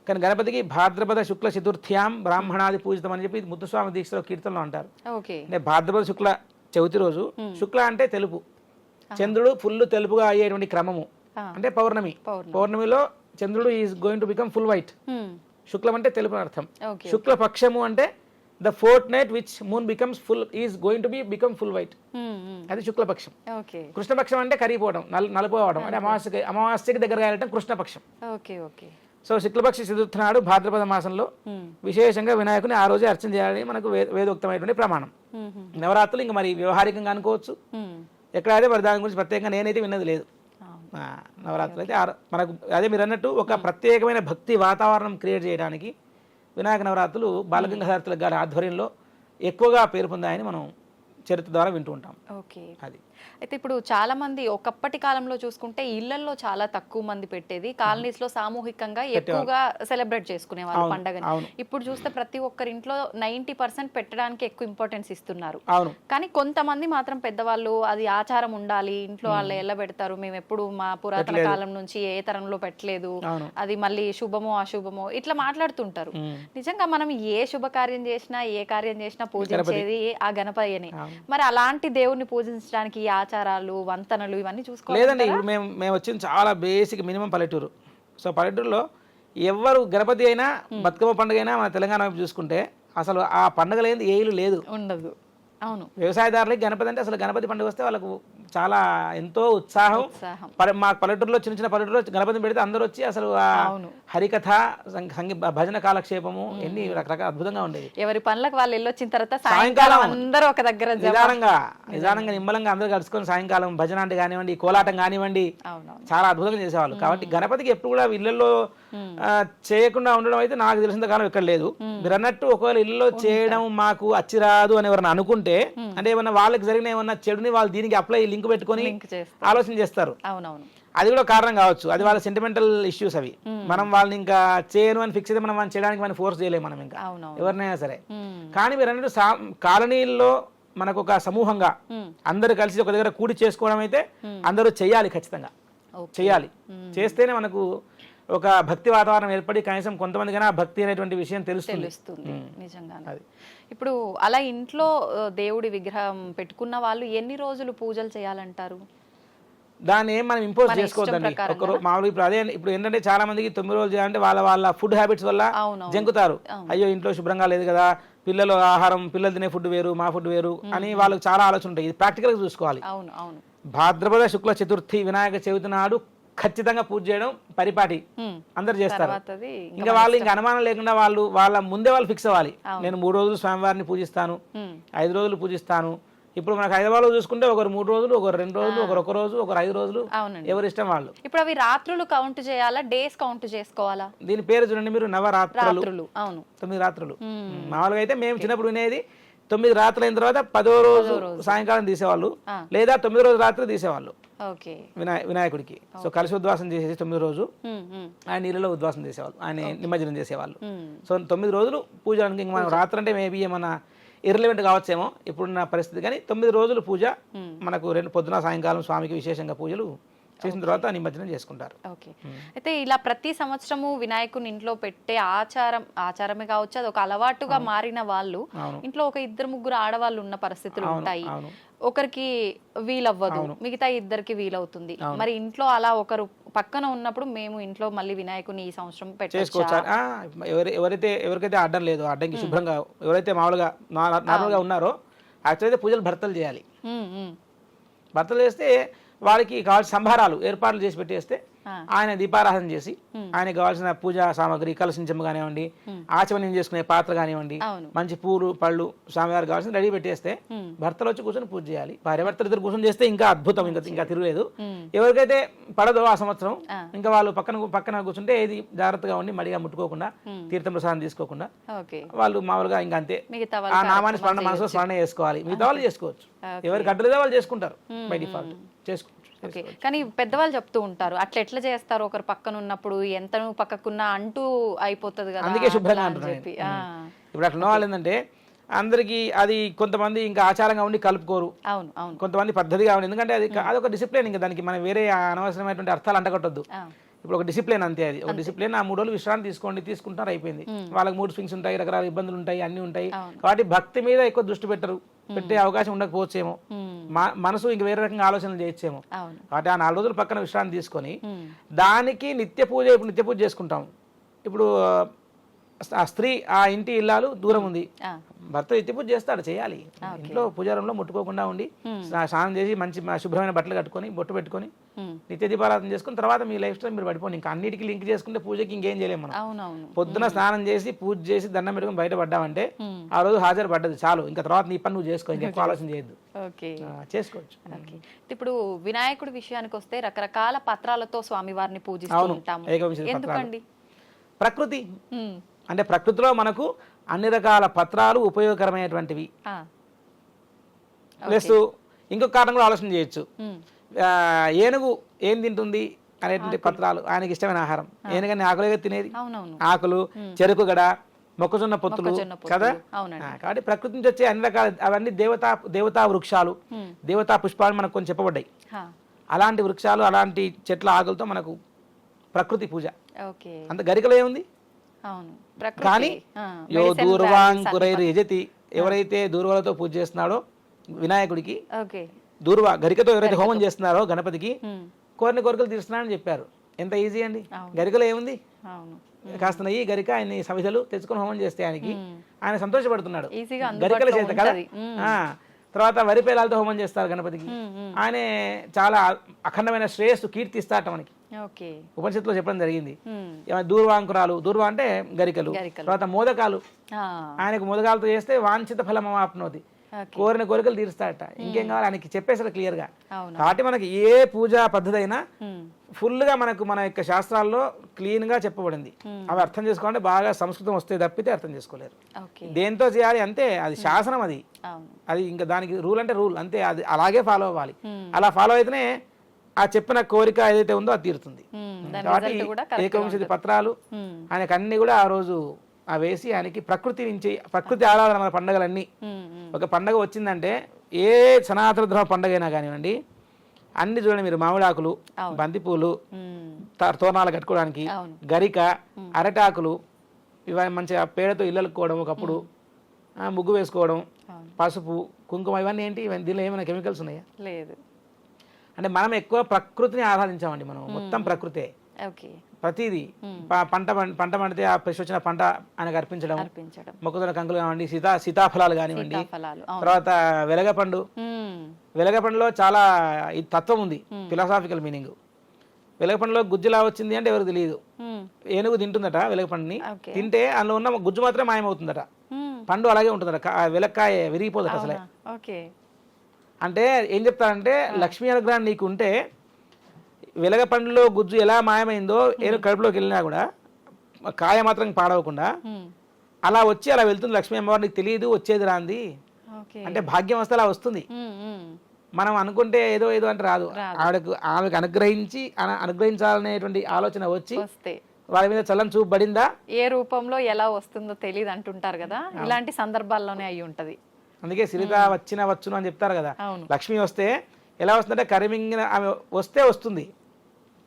కానీ గణపతికి భాద్రపద శుక్ల చతుర్థ్యాం బ్రాహ్మణాది పూజితం అని చెప్పి ముత్తుస్వామి దీక్షలో కీర్తనలో అంటారు. అంటే భాద్రపద శుక్ల చవితి రోజు, శుక్ల అంటే తెలుపు, చంద్రుడు ఫుల్ తెలుపుగా అయ్యేటువంటి క్రమము అంటే పౌర్ణమి. పౌర్ణమిలో చంద్రుడు is going to become full white. శుక్లం అంటే తెలుపు అర్థం. శుక్ల పక్షము అంటే the fourth night which moon becomes full is going to become full white, అది శుక్లపక్షం. కృష్ణపక్షం అంటే కరిగిపోవడం, నలిపోవడం అంటే అమావాస్యకి దగ్గరగా వెళ్ళటం కృష్ణపక్షం. సో శుక్లపక్ష చతుర్థి నాడు భాద్రపద మాసంలో విశేషంగా వినాయకుని ఆ రోజే అర్చన చేయాలని మనకు వేదోక్తమైనటువంటి ప్రమాణం. నవరాత్రులు ఇంకా మరి వ్యవహారికంగా అనుకోవచ్చు, ఎక్కడైతే మరి దాని గురించి ప్రత్యేకంగా నేనైతే విన్నది లేదు. నవరాత్రులు అయితే మనకు అదే మీరు అన్నట్టు ఒక ప్రత్యేకమైన భక్తి వాతావరణం క్రియేట్ చేయడానికి వినాయక నవరాత్రులు బాలగంగాధర తిలక్ గారి ఆధ్వర్యంలో ఎక్కువగా పేరు పొందాయని మనం చరిత్ర ద్వారా వింటూ ఉంటాం. అది అయితే ఇప్పుడు చాలా మంది ఒకప్పటి కాలంలో చూసుకుంటే ఇళ్లలో చాలా తక్కువ మంది పెట్టేది, కాలనీస్ లో సామూహికంగా ఎక్కువగా సెలబ్రేట్ చేసుకునే వాళ్ళు పండగని. ఇప్పుడు చూస్తే ప్రతి ఒక్కరి ఇంట్లో 90% పెట్టడానికి ఎక్కువ ఇంపార్టెన్స్ ఇస్తున్నారు. కానీ కొంతమంది మాత్రం పెద్దవాళ్ళు అది ఆచారం ఉండాలి, ఇంట్లో వాళ్ళు ఎలా పెడతారు, మేము ఎప్పుడు మా పురాతన కాలం నుంచి ఏ తరంలో పెట్టలేదు, అది మళ్ళీ శుభమో అశుభమో ఇట్లా మాట్లాడుతుంటారు. నిజంగా మనం ఏ శుభకార్యం చేసినా ఏ కార్యం చేసినా పూజించేది ఆ గణపయ్యని. మరి అలాంటి దేవుణ్ణి పూజించడానికి ఆచారాలు వంతనలు ఇవన్నీ చూసుకోవాలి లేదండి. ఇప్పుడు మేము వచ్చింది చాలా బేసిక్ మినిమం పల్లెటూరు. సో పల్లెటూరులో ఎవరు గణపతి అయినా బతుకమ్మ పండుగ అయినా మన తెలంగాణ వైపు చూసుకుంటే అసలు ఆ పండుగ లేని ఏ ఇల్లు లేదు. ఉండదు. అవును. వ్యవసాయదారులకి గణపతి అంటే అసలు గణపతి పండుగ వస్తే వాళ్ళకు చాలా ఎంతో ఉత్సాహం. మా పల్లెటూరులో చిన్న చిన్న పల్లెటూరులో గణపతిని పెడితే అందరూ వచ్చి అసలు ఆ హరికథ భజన కాలక్షేపము ఎన్ని రకరకాల అద్భుతంగా ఉండేది. ఎవరి పనులకు వాళ్ళు వెళ్ళొచ్చిన తర్వాత సాయంకాలం అందరూ ఒక దగ్గర నిదానంగా నిమ్మలంగా అందరూ కలుసుకొని సాయంకాలం భజన అంటే కానివ్వండి, కోలాటం కానివ్వండి, చాలా అద్భుతంగా చేసేవాళ్ళు. కాబట్టి గణపతికి ఎప్పుడు కూడా ఇళ్లలో చేయకుండా ఉండడం అయితే నాకు తెలిసిన కాలం ఎక్కడ లేదు. మీరు అన్నట్టు ఒకవేళ ఇళ్లలో చేయడం మాకు అచ్చిరాదు అని ఎవరైనా అనుకుంటే, అంటే ఏమన్నా వాళ్ళకి జరిగిన ఏమన్నా చెడుని వాళ్ళు దీనికి అప్లై లింక్ పెట్టుకొని ఆలోచన చేస్తారు. అది కూడా కారణం కావచ్చు. అది వాళ్ళ సెంటిమెంటల్ ఇష్యూస్ అవి. మనం వాళ్ళని ఇంకా చేయను అని ఫిక్స్ అయితే మనం చేయడానికి మనం ఫోర్స్ చేయలేము మనం ఇంకా ఎవరినైనా సరే. కానీ మీరు అన్నట్టు కాలనీల్లో మనకు ఒక సమూహంగా అందరు కలిసి ఒక దగ్గర కూడి చేసుకోవడం అయితే అందరూ చెయ్యాలి, ఖచ్చితంగా చెయ్యాలి. చేస్తేనే మనకు ఒక భక్తి వాతావరణం ఏర్పడి కనీసం కొంతమందికైనా భక్తి అనేటువంటి విషయం తెలుస్తుంది. నిజంగా. ఇప్పుడు అలా ఇంట్లో దేవుడి విగ్రహం పెట్టుకున్న వాళ్ళు ఎన్ని రోజులు పూజలు చేయాలంటారు? దాన్ని ఏం మనం ఇంపోజ్ చేసుకోవద్దండి. మామూలుగా ఇప్పుడు అదే ఇప్పుడు ఏంటంటే చాలా మందికి 9 రోజులు చేయాలంటే వాళ్ళ ఫుడ్ హ్యాబిట్స్ వల్ల జంకుతారు. అయ్యో ఇంట్లో శుభ్రంగా లేదు కదా, పిల్లలు ఆహారం, పిల్లలు తినే ఫుడ్ వేరు, మా ఫుడ్ వేరు అని వాళ్ళకి చాలా ఆలోచన ఉంటాయి. ఇది ప్రాక్టికల్ గా చూసుకోవాలి. భాద్రపద శుక్ల చతుర్థి వినాయక చవితి నాడు ఖచ్చితంగా పూజ చేయడం పరిపాటి అందరు చేస్తారు. ఇంకా వాళ్ళు ఇంకా అనుమానం లేకుండా వాళ్ళ ముందే వాళ్ళు ఫిక్స్ అవ్వాలి. నేను 3 రోజులు స్వామివారిని పూజిస్తాను, 5 రోజులు పూజిస్తాను. ఇప్పుడు మనకు హైదరాబాద్ లో చూసుకుంటే ఒకరు 3 రోజులు, ఒకరు 2 రోజులు, ఒకరు 1 రోజు, ఒకరు 5 రోజులు, ఎవరి ఇష్టం వాళ్ళు. ఇప్పుడు అవి రాత్రులు కౌంట్ చేయాలా, డేస్ కౌంట్ చేసుకోవాలా? దీని పేరు చూడండి మీరు, నవరాత్రులు. 9 రాత్రులు. మామూలుగా అయితే మేము చిన్నప్పుడు వినేది 9 రాత్రులు అయిన తర్వాత 10వ రోజు సాయంకాలం తీసేవాళ్ళు, లేదా 9వ రోజు రాత్రి తీసేవాళ్ళు వినాయకుడికి. సో కలిసి ఉద్వాసం చేసేసి 9వ రోజు ఆయన నీళ్ళలో ఉద్వాసం చేసేవాళ్ళు, ఆయన నిమజ్జనం చేసేవాళ్ళు. సో 9 రోజులు పూజ. ఇంక మనం రాత్రి అంటే మేబీ ఏమన్నా ఇర్రిలెవెంట్ కావచ్చేమో ఇప్పుడున్న పరిస్థితి, కానీ 9 రోజులు పూజ మనకు పొద్దున సాయంకాలం స్వామికి విశేషంగా పూజలు చేసిన తర్వాత నిమజ్జనం చేసుకుంటారు. ఓకే. అయితే ఇలా ప్రతి సంవత్సరము వినాయకుని ఇంట్లో పెట్టే ఆచారమే కావచ్చు, అది ఒక అలవాటుగా మారిన వాళ్ళు ఇంట్లో ఒక 2-3 ఆడవాళ్ళు ఉన్న పరిస్థితులు ఉంటాయి. ఒకరికి వీలవ్వదు, మిగతా 2కి వీలవుతుంది. మరి ఇంట్లో అలా ఒకరు పక్కన ఉన్నప్పుడు మేము ఇంట్లో మళ్ళీ వినాయకుని ఈ సంవత్సరం చేసుకోవచ్చు. ఎవరికైతే అడ్డం లేదు, అడ్డంకి శుభ్రంగా ఎవరైతే మామూలుగా నార్మల్గా ఉన్నారో యాక్చువల్ అయితే పూజలు భర్తలు చేయాలి. భర్తలు చేస్తే వాళ్ళకి కావాల్సిన సంభారాలు ఏర్పాట్లు చేసి పెట్టేస్తే ఆయన దీపారాధన చేసి ఆయనకు కావాల్సిన పూజా సామాగ్రి, కలసించము కానివ్వండి, ఆచమనం చేసుకునే పాత్ర కానివ్వండి, మంచి పూలు పళ్ళు స్వామివారికి కావాల్సిన రెడీ పెట్టేస్తే భర్తలు వచ్చి కూర్చొని పూజ చేయాలి. భార్యాభర్తలు ఇద్దరు కూర్చొని చేస్తే ఇంకా అద్భుతం, ఇంకా తిరగలేదు. ఎవరికైతే పడదో ఆ సంవత్సరం ఇంకా వాళ్ళు పక్కన కూర్చుంటే ఏది జాగ్రత్తగా ఉండి మడిగా ముట్టుకోకుండా, తీర్థం ప్రసాదం తీసుకోకుండా వాళ్ళు మామూలుగా ఇంకా అంతే ఆ నామాన్ని మనసులో స్మరణ చేసుకోవాలి. మిగతా వాళ్ళు చేసుకోవచ్చు, ఎవరికి అడ్డలేదో వాళ్ళు చేసుకుంటారు బై డిఫాల్ట్ చేసుకోవచ్చు. కానీ పెద్దవాళ్ళు చెప్తూ ఉంటారు, అట్లా ఎట్లా చేస్తారు ఒకరు పక్కన ఉన్నప్పుడు, ఎంత నువ్వు పక్కకున్నా అంటూ అయిపోతుంది కదా, అందుకే శుభ్రంగా అంటున్నాను. ఇప్పుడు అట్లా వాళ్ళు ఏంటంటే అందరికి అది కొంతమంది ఇంకా ఆచారంగా ఉండి కలుపుకోరు, కొంతమంది పద్ధతిగా ఉండి, ఎందుకంటే అదొక డిసిప్లిన్. ఇంకా దానికి మనం వేరే అనవసరమైనటువంటి అర్థాలు అంటగట్టొద్దు. ఇప్పుడు ఒక డిసిప్లిన్ అంతే, అది ఒక డిసిప్లిన్. ఆ 3 రోజులు విశ్రాంతి తీసుకుంటారు, అయిపోయింది. వాళ్ళకి మూడ్ స్వింగ్స్ ఉంటాయి, రకరకాల ఇబ్బందులు ఉంటాయి, అన్ని ఉంటాయి. కాబట్టి భక్తి మీద ఎక్కువ దృష్టి పెట్టే అవకాశం ఉండకపోవచ్చేమో, మనసు ఇంక వేరే రకంగా ఆలోచనలు చేయొచ్చేమో. కాబట్టి ఆ 4 రోజులు పక్కన విశ్రాంతి తీసుకొని దానికి నిత్య పూజ చేసుకుంటాం. ఇప్పుడు ఆ స్త్రీ ఆ ఇంటి ఇల్లాలు దూరం ఉంది, భర్త నిత్య పూజ చేస్తాడు, చేయాలి. ఇంట్లో పూజారంలో ముట్టుకోకుండా ఉండి స్నానం చేసి మంచి శుభ్రమైన బట్టలు కట్టుకొని బొట్టు పెట్టుకొని నిత్య దీపారాధన చేసుకుని తర్వాత మీ లైఫ్ స్టైల్ మీరు పడిపోండి. ఇంకా అన్నిటికీ లింక్ చేసుకుంటే పూజకి ఇంకేం చేయలేము మనం. పొద్దున స్నానం చేసి పూజ చేసి దండం పెట్టుకుని బయట పడ్డామంటే ఆ రోజు హాజరు పడ్డది చాలు. ఇంకా తర్వాత నీ పని నువ్వు చేసుకో, ఇంకెక్కువ ఆలోచన చేయొద్దు, చేసుకోవచ్చు. ఇప్పుడు వినాయకుడి విషయానికి వస్తే రకరకాల పత్రాలతో స్వామివారిని పూజిస్తూ ఉంటాము. ఎందుకండి? ప్రకృతి అంటే ప్రకృతిలో మనకు అన్ని రకాల పత్రాలు ఉపయోగకరమైనటువంటివి. ప్లస్ ఇంకొక కారణం కూడా ఆలోచన చేయొచ్చు. ఏనుగు ఏం తింటుంది అనేటువంటి పత్రాలు ఆయనకి ఇష్టమైన ఆహారం. ఏనుగని ఆకులుగా తినేది, ఆకులు, చెరుకు గడ, మొక్కజొన్న పొత్తులు కదా. కాబట్టి ప్రకృతి నుంచి వచ్చే అన్ని రకాల అవన్నీ దేవతా వృక్షాలు, దేవతా పుష్పాలు మనకు కొంచెం చెప్పబడ్డాయి. అలాంటి వృక్షాలు, అలాంటి చెట్ల ఆకులతో మనకు ప్రకృతి పూజ. అంత గరికలో ఏముంది? కానీ యో దూర్వాంకురైర్ యజతి, ఎవరైతే దూర్వాలతో పూజ చేస్తున్నాడో వినాయకుడికి, గరికతో ఎవరైతే హోమం చేస్తున్నారో గణపతికి కోరిన కోరికలు తీరుస్తున్నాడని చెప్పారు. ఎంత ఈజీ అండి. గరికలో ఏముంది, అవును. కాస్త నెయ్యి గరిక ఆయన్ని సమిధలు తెచ్చుకొని హోమం చేస్తే ఆయన సంతోషపడుతున్నాడు ఈజీగా గరికల చేత అందుబాటులో కదా. ఉంటది. తర్వాత వరి పేలాలతో హోమం చేస్తారు గణపతికి. ఆయనే చాలా అఖండమైన శ్రేయస్సు కీర్తి ఇస్తారట మనకి. ఓకే. ఉపనిషత్తులో చెప్పడం జరిగింది. దూర్వాంకురాలు, దూర్వా అంటే గరికలు, తర్వాత మోదకాలు, ఆయనకు మోదకాలతో చేస్తే వాంఛిత ఫలం ఆప్నోతి, కోరిన కోరికలు తీరుస్తాడట. ఇంకేం కావాలి ఆయనకి చెప్పేసాడు క్లియర్ గా. కాబట్టి మనకి ఏ పూజా పద్ధతి అయినా ఫుల్ గా మనకు మన యొక్క శాస్త్రాల్లో క్లీన్ గా చెప్పబడింది. అవి అర్థం చేసుకోవాలంటే బాగా సంస్కృతం వస్తే తప్పితే అర్థం చేసుకోలేరు. దేంతో చేయాలి అంతే, అది శాసనం, అది ఇంకా దానికి రూల్ అంటే రూల్ అంతే, అది అలాగే ఫాలో అవ్వాలి. అలా ఫాలో అయితేనే ఆ చెప్పిన కోరిక ఏదైతే ఉందో అది తీరుతుంది. కాబట్టి ఏకవింశతి పత్రాలు ఆయనకు అన్ని కూడా ఆ రోజు వేసి ఆయనకి ప్రకృతి నుంచి, ప్రకృతి ఆరాధన మన పండుగలన్నీ. ఒక పండుగ వచ్చిందంటే ఏ సనాతన ధర్మ పండుగ అయినా కానివ్వండి, అన్ని చూడండి మీరు, మామిడాకులు, బంతిపూలు, తోరణాలు కట్టుకోవడానికి, గరిక, అరటాకులు, ఇవన్నీ మంచిగా పేడతో ఇళ్ళలుకోవడం, ఒకప్పుడు ముగ్గు వేసుకోవడం, పసుపు, కుంకుమ, ఇవన్నీ ఏంటి, దీనిలో ఏమైనా కెమికల్స్ ఉన్నాయా? లేదు. అంటే మనం ఎక్కువ ప్రకృతిని ఆరాధించామండి. మనం మొత్తం ప్రకృతే. ప్రతిదీ పంట పండితే ఆ ఫ్రెష్ వచ్చిన పంట ఆయనకు అర్పించడం, మొక్కజొన్న కంకులు కానివ్వండి, సీతాఫలాలు కానివ్వండి, తర్వాత వెలగపండులో చాలా ఈ తత్వం ఉంది, ఫిలాసాఫికల్ మీనింగ్. వెలగపండులో గుజ్జులా వచ్చింది అంటే ఎవరికి తెలియదు. ఏనుగు తింటుందట వెలగపండుని, తింటే అందులో ఉన్న గుజ్జు మాత్రమే మాయమవుతుందట, పండు అలాగే ఉంటుందట, వెలక్కాయ విరిగిపోదట అసలే. అంటే ఏం చెప్తారంటే, లక్ష్మీ అనుగ్రహం నీకు ఉంటే వెలగ పండులో గుజ్జు ఎలా మాయమైందో ఏనుగు కడుపులోకి వెళ్ళినా కూడా కాయ మాత్రం పాడవకుండా అలా వచ్చి అలా వెళ్తుంది లక్ష్మీ అమ్మవారు. నీకు తెలియదు వచ్చేది రాంది అంటే భాగ్యం వస్తే అలా వస్తుంది. మనం అనుకుంటే ఏదో ఏదో అంటే రాదు. ఆమెకు అనుగ్రహించాలనేటువంటి ఆలోచన వచ్చి వాళ్ళ మీద చల్లని చూపు పడిందా, ఏ రూపంలో ఎలా వస్తుందో తెలియదు అంటుంటారు కదా, ఇలాంటి సందర్భాల్లోనే అయి ఉంటది. అందుకే సిరిత వచ్చును అని చెప్తారు కదా. లక్ష్మి వస్తే ఎలా వస్తుందంటే, కరిమింగిన ఆమె వస్తే వస్తుంది,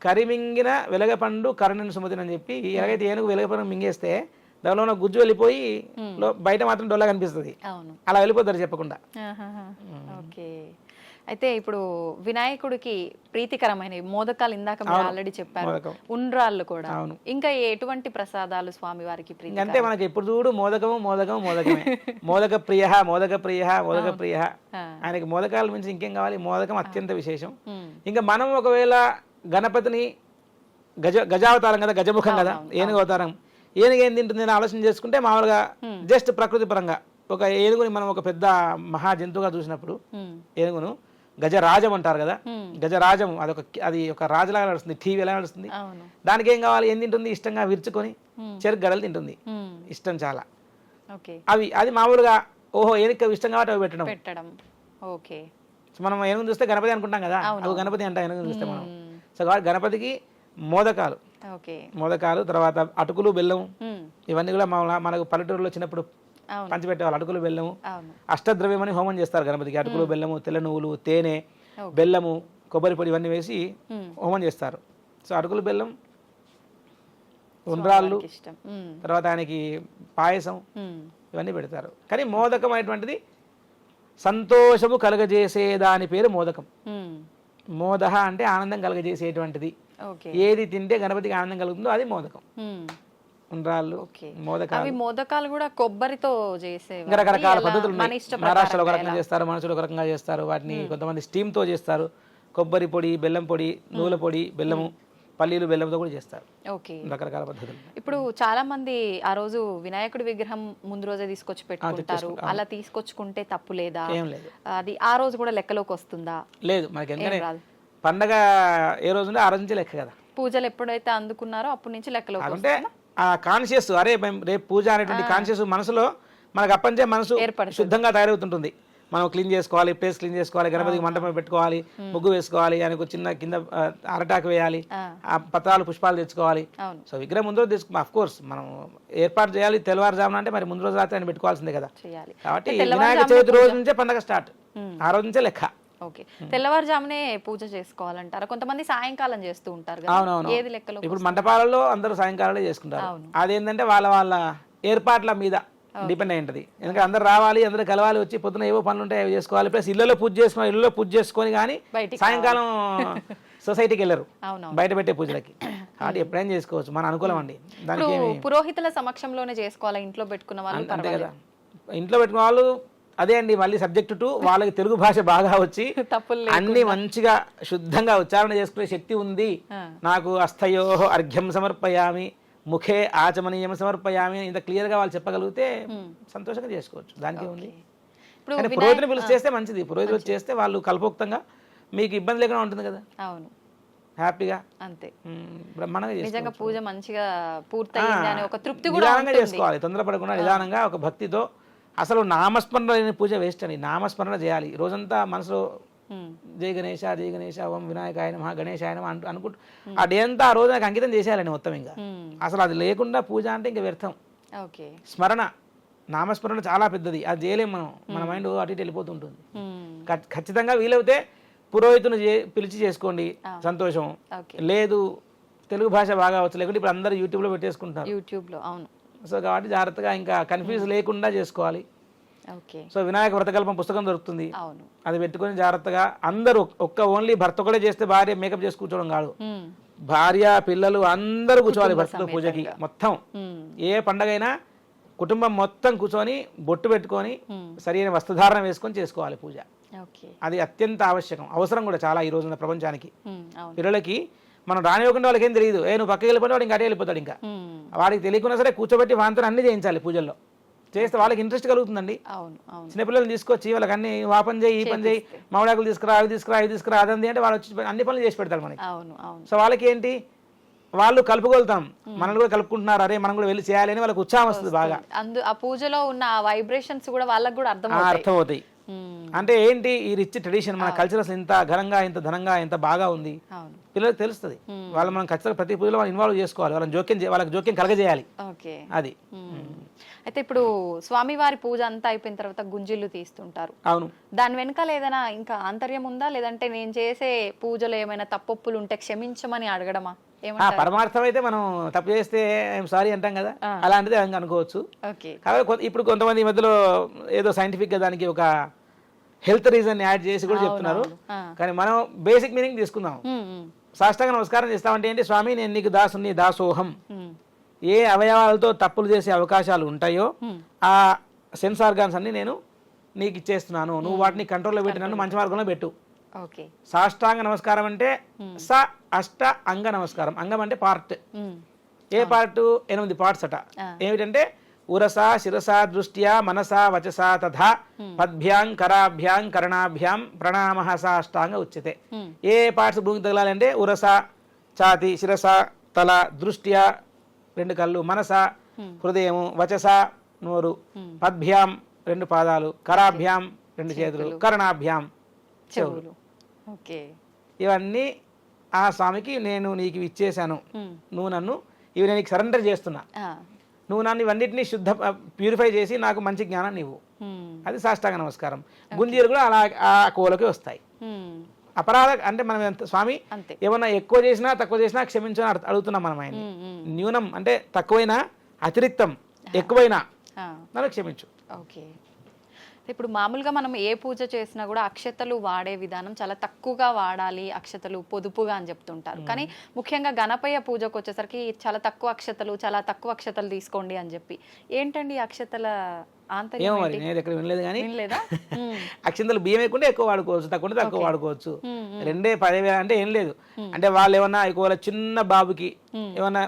కరిమింగిన వెలగపండు కరుణను సుమతిని అని చెప్పి, ఎలాగైతే ఏనుగు వెలగపండు మింగేస్తే దానిలో ఉన్న గుజ్జు వెళ్ళిపోయి బయట మాత్రం డొల్లా కనిపిస్తుంది, అలా వెళ్ళిపోతారు చెప్పకుండా. ఓకే. అయితే ఇప్పుడు వినాయకుడికి ప్రీతికరమైన మోదకాలు ఇందాక మీరు ఆల్రెడీ చెప్పారు, ఉండ్రాళ్ళు కూడా, ఇంకా ఎటువంటి ప్రసాదాలు స్వామి వారికి ప్రీతి? అంటే మనకి ఎప్పుడు చూడు మోదకమే మోదక ప్రియ ఆయనకి మోదకాల నుంచి ఇంకేం కావాలి, మోదకం అత్యంత విశేషం. ఇంకా మనం ఒకవేళ గణపతిని గజావతారం కదా, గజముఖం కదా, ఏనుగు అవతారం, ఏనుగు ఏం తింటుంది అని ఆలోచన చేసుకుంటే మామూలుగా జస్ట్ ప్రకృతి పరంగా ఒక ఏనుగుని మనం ఒక పెద్ద మహా జంతువుగా చూసినప్పుడు ఏనుగును గజరాజం అంటారు కదా, గజరాజం అది ఒక రాజులాగా నడుస్తుంది, టీవీ ఎలా నడుస్తుంది. దానికి ఏం కావాలి, ఏం తింటుంది, ఇష్టంగా విరుచుకొని చెరుకు గడలు తింటుంది, ఇష్టం చాలా. అది మామూలుగా ఓహో ఏనుగు ఇష్టం కాబట్టి అవి పెట్టడం. మనం ఏనుగు చూస్తే గణపతి అనుకుంటాం కదా, అవి గణపతి అంట ఏనుగు చూస్తే మనం. సో కాబట్టి గణపతికి మోదకాలు, తర్వాత అటుకులు, బెల్లం, ఇవన్నీ కూడా మనకు పల్లెటూరులో చిన్నప్పుడు పంచిపెట్టేవాళ్ళు. అటుకులు, బెల్లము, అష్టద్రవ్యం అని హోమం చేస్తారు గణపతికి. అటుకులు, బెల్లము, తెల్ల నువ్వులు, తేనె, బెల్లము, కొబ్బరి పొడి ఇవన్నీ వేసి హోమం చేస్తారు. సో అటుకులు, బెల్లం, ఉండ్రాళ్ళు, తర్వాత ఆయనకి పాయసం, ఇవన్నీ పెడతారు. కానీ మోదకం అనేటువంటిది సంతోషము కలగజేసే దాని పేరు మోదకం. మోదహ అంటే ఆనందం కలగజేసేటువంటిది. ఏది తింటే గణపతికి ఆనందం కలుగుతుందో అది మోదకం. ఉండ్రాళ్ళు, మోదకాలు కూడా కొబ్బరితో చేసే రకరకాల పద్ధతులు ఉన్నాయి. మహారాష్ట్రలో ఒక రకంగా చేస్తారు, మనసులో ఒక రకంగా చేస్తారు. వాటిని కొంతమంది స్టీమ్ తో చేస్తారు. కొబ్బరి పొడి, బెల్లం పొడి, నువ్వుల పొడి, బెల్లము, పల్లీలు, బెల్లంతో కూడా చేస్తారు. రకరకాల పద్ధతులు. ఇప్పుడు చాలా మంది ఆ రోజు వినాయకుడి విగ్రహం ముందు రోజే తీసుకొచ్చి పెట్టుకుంటారు. అలా తీసుకొచ్చుకుంటే తప్పు లేదా? ఏం లేదు. అది ఆ రోజు కూడా లెక్కలోకి వస్తుందా? లేదు, మనకి ఎందుకంటే పండగ ఏ రోజు ఉంటే ఆ రోజు నుంచి లెక్క కదా. పూజలు ఎప్పుడైతే అందుకున్నారో అప్పటి నుంచి లెక్కలోకి అంటే ఆ కాన్షియస్, అరే రేపు పూజ అనేటువంటి కాన్షియస్ మనసులో మనకు అప్పటించే మనసు శుద్ధంగా తయారవుతుంటుంది. మనం క్లీన్ చేసుకోవాలి, ప్లేస్ క్లీన్ చేసుకోవాలి, గణపతికి మంటపం పెట్టుకోవాలి, ముగ్గు వేసుకోవాలి, ఆయనకు చిన్న కింద అరటాకు వేయాలి, ఆ పత్రాలు, పుష్పాలు తెచ్చుకోవాలి. సో విగ్రహం ముందు రోజు తీసుకు, అఫ్ కోర్స్ మనం ఏర్పాటు చేయాలి. తెల్లవారుజామున అంటే మరి ముందు రోజు రాత్రి ఆయన పెట్టుకోవాల్సిందే కదా. కాబట్టి వినాయక చవితి రోజు నుంచే పండగ స్టార్ట్, ఆ రోజు నుంచే లెక్క. తెల్లవారుజామునే పూజ చేసుకోవాలంటారా? కొంతమంది సాయంకాలం చేస్తూ ఉంటారు. అవునవును. ఇప్పుడు మంటపాలలో అందరూ సాయంకాలంలో చేసుకుంటారు. అదేంటంటే వాళ్ళ ఏర్పాట్ల మీద డిపెండ్ అయి ఉంటుంది. ఎందుకంటే అందరు రావాలి, అందరూ కలవాలి, వచ్చి పొద్దున ఏవో పనులు ఉంటాయి అవి చేసుకోవాలి. ప్లస్ ఇళ్లలో పూజ చేసుకుని కానీ సాయంకాలం సొసైటీకి వెళ్ళరు అవునవును. బయట పెట్టే పూజలకి. కాబట్టి ఎప్పుడైనా చేసుకోవచ్చు, మన అనుకూలం అండి. దానికి ఇప్పుడు ఏమి పురోహితుల సమక్షంలోనే చేసుకోవాలా ఇంట్లో పెట్టుకున్న వాళ్ళు? అంతే కదా. ఇంట్లో పెట్టుకున్న వాళ్ళు అదే అండి, మళ్ళీ సబ్జెక్ట్ టు వాళ్ళకి తెలుగు భాష బాగా వచ్చి తప్పులు అన్ని మంచిగా శుద్ధంగా ఉచ్చారణ చేసుకునే శక్తి ఉంది, నాకు అస్థయో అర్ఘ్యం సమర్పయామి ముఖే ఆచమనీయం సమర్పయామి ఇంత క్లియర్ గా వాళ్ళు చెప్పగలిగితే సంతోషంగా చేసుకోవచ్చు. దానికి ఉంది. ఇప్పుడు కానీ పురోహితుని పిలిచి చేస్తే మంచిది. పురోహితులు చేస్తే వాళ్ళు కల్పోక్తంగా మీకు ఇబ్బంది లేకుండా ఉంటుంది కదా, అవును హ్యాపీగా అంతే బ్రహ్మాండంగా నిజంగా పూజ మంచిగా పూర్తయింది అనే ఒక తృప్తి కూడా నిదానంగా చేసుకోవాలి, తొందరపడకుండా నిదానంగా ఒక భక్తితో. అసలు నామస్మరణ లేని పూజ వేస్ట్ అని, నామస్మరణ చేయాలి రోజంతా మనసులో. జై గణేశ జై గణేశ ఓం వినాయకాయ నమః గణేశాయ నమః అనుకుంటూ ఆ డే అంతా ఆ రోజు నాకు అంకితం చేసేయాలని మొత్తం. ఇంకా అసలు అది లేకుండా పూజ అంటే ఇంకా వ్యర్థం. ఓకే స్మరణ, నామస్మరణ చాలా పెద్దది, అది చేయలేం మనం, మన మైండ్ అటు ఇటు వెళ్ళిపోతుంటుంది. ఖచ్చితంగా వీలైతే పురోహితుని పిలిచి చేసుకోండి, సంతోషం. లేదు తెలుగు భాష బాగా వచ్చు, లేకుంటే ఇప్పుడు అందరూ యూట్యూబ్లో పెట్టేసుకుంటారు. యూట్యూబ్లో అవును. సో కాబట్టి జాగ్రత్తగా ఇంకా కన్ఫ్యూజ్ లేకుండా చేసుకోవాలి. ఓకే సో వినాయక వ్రతకల్పం పుస్తకం దొరుకుతుంది, అవును అది పెట్టుకొని జాగ్రత్తగా అందరూ ఓన్లీ భర్త కూడా చేస్తే భార్య మేకప్ చేసి కూర్చోవడం కాదు, భార్య పిల్లలు అందరూ కూర్చోవాలి భర్తతో పూజకి. మొత్తం ఏ పండగైనా కుటుంబం మొత్తం కూర్చొని బొట్టు పెట్టుకొని సరైన వస్త్రధారణ వేసుకొని చేసుకోవాలి పూజ. అది అత్యంత ఆవశ్యకం, అవసరం కూడా చాలా ఈ రోజున ప్రపంచానికి. పిల్లలకి మనం రానివ్వకుండా వాళ్ళకి ఏం తెలియదు, నువ్వు పక్కకి వెళ్ళిపోతే వాడు ఇంకా అటే వెళ్ళిపోతాడు. ఇంకా వాడికి తెలియకున్నా సరే కూర్చోబెట్టి వాంతో అన్ని చేయించాలి పూజల్లో, చేస్తే వాళ్ళకి ఇంట్రెస్ట్ కలుగుతుందండి. చిన్నపిల్లల్ని తీసుకొచ్చి వాళ్ళకి అన్ని ఆ పని చేయి ఈ పని చేయి, మామిడాకులు తీసుకురా అవి తీసుకురా ఇది తీసుకురా అదంది అంటే వాళ్ళు వచ్చి అన్ని పనులు చేసి పెడతారు మనకి. సో వాళ్ళకి ఏంటి, వాళ్ళు కలుపుకొలుతాం, మనల్ని కూడా కలుపుకుంటున్నారు, అరే మనం కూడా వెళ్ళి చేయాలి అని వాళ్ళకి ఉత్సాహం వస్తుంది బాగా. ఆ పూజలో ఉన్న వైబ్రేషన్స్ కూడా వాళ్ళకి కూడా అర్థమవుతాయి. అంటే ఏంటి ఈ రిచ్ ట్రెడిషన్, మన కల్చరల్స్ ఇంత ఘనంగా ఇంత ధనంగా ఇంత బాగా ఉంది, పిల్లలకు తెలుస్తుంది. వాళ్ళు మనం ఖచ్చితంగా ప్రతి పూజలో వాళ్ళు ఇన్వాల్వ్ చేసుకోవాలి, వాళ్ళకి జోక్యం కలగజేయాలి. అది. అయితే ఇప్పుడు స్వామివారి పూజ అంతా అయిపోయిన తర్వాత గుంజిళ్ళు తీస్తుంటారు. అవును. దాని వెనకాల ఏదైనా ఇంకా ఆంతర్యం ఉందా, లేదంటే నేను చేసే పూజలో ఏమైనా తప్పొప్పులు ఉంటే క్షమించమని అడగడమా? పరమార్థం అయితే మనం తప్పు చేస్తే ఐఎమ్ సారీ అంటాం కదా, అలాంటిది అనుకోవచ్చు. కాబట్టి ఇప్పుడు కొంతమంది ఈ మధ్యలో ఏదో సైంటిఫిక్ గా దానికి ఒక హెల్త్ రీజన్ యాడ్ చేసి కూడా చెప్తున్నారు. కానీ మనం బేసిక్ మీనింగ్ తీసుకుందాం. సాష్టాంగ నమస్కారం చేస్తామంటే ఏంటి, స్వామి నేను నీకు దాసుని దాసోహం. ఏ అవయవాలతో తప్పులు చేసే అవకాశాలు ఉంటాయో ఆ సెన్స్ ఆర్గాన్స్ అన్ని నేను నీకు ఇచ్చేస్తున్నాను, నువ్వు వాటిని కంట్రోల్లో పెట్టి నన్ను మంచి మార్గంలో పెట్టు. సాష్టాంగ నమస్కారం అంటే స అష్ట అంగ నమస్కారం. అంగం అంటే పార్ట్. ఏ పార్ట్? 8 పార్ట్స్ అట. ఏమిటంటే ఉరస శిరస దృష్ట్యా మనస వచస తథా పద్భ్యాం కరాభ్యాం కరణాభ్యాం ప్రణామః సాష్టాంగ ఉచ్యతే. ఏ పార్ట్స్ భూమికి తగలాలంటే ఉరస ఛాతి, శిరస తల, దృష్ట్యా 2 కళ్ళు, మనస హృదయము, వచస నోరు, పద్భ్యాం 2 పాదాలు, కరాభ్యాం 2 చేతులు, కరణాభ్యాం చెవులు. ఇవన్నీ ఆ స్వామికి నేను నీకు ఇచ్చేసాను, నువ్వు నన్ను ఇవి నేను సరెండర్ చేస్తున్నా, నువ్వు నన్ను ఇవన్నిటిని శుద్ధ ప్యూరిఫై చేసి నాకు మంచి జ్ఞానం నీవు. అది సాష్టాంగ నమస్కారం. గుంజీలు కూడా అలా ఆ కోలకి వస్తాయి. అపరాధ అంటే మనం స్వామి ఏమన్నా ఎక్కువ చేసినా తక్కువ చేసినా క్షమించని అడుగుతున్నాం మనం ఆయన. న్యూనం అంటే తక్కువైనా, అతిరిక్తం ఎక్కువైనా నన్ను క్షమించు. ఇప్పుడు మామూలుగా మనం ఏ పూజ చేసినా కూడా అక్షతలు వాడే విధానం చాలా తక్కువగా వాడాలి, అక్షతలు పొదుపుగా అని చెప్తుంటారు. కానీ ముఖ్యంగా గణపయ్య పూజకు వచ్చేసరికి చాలా తక్కువ అక్షతలు తీసుకోండి అని చెప్పి, ఏంటండి అక్షతల ఏమో మరి నేను ఎక్కడ వినలేదు. కానీ అక్షంతలు బియ్యం వేయకుండా ఎక్కువ వాడుకోవచ్చు, తక్కువ వాడుకోవచ్చు. 2-10 అంటే ఏం లేదు. అంటే వాళ్ళు ఏమన్నా ఎక్కువ చిన్న బాబుకి ఏమన్నా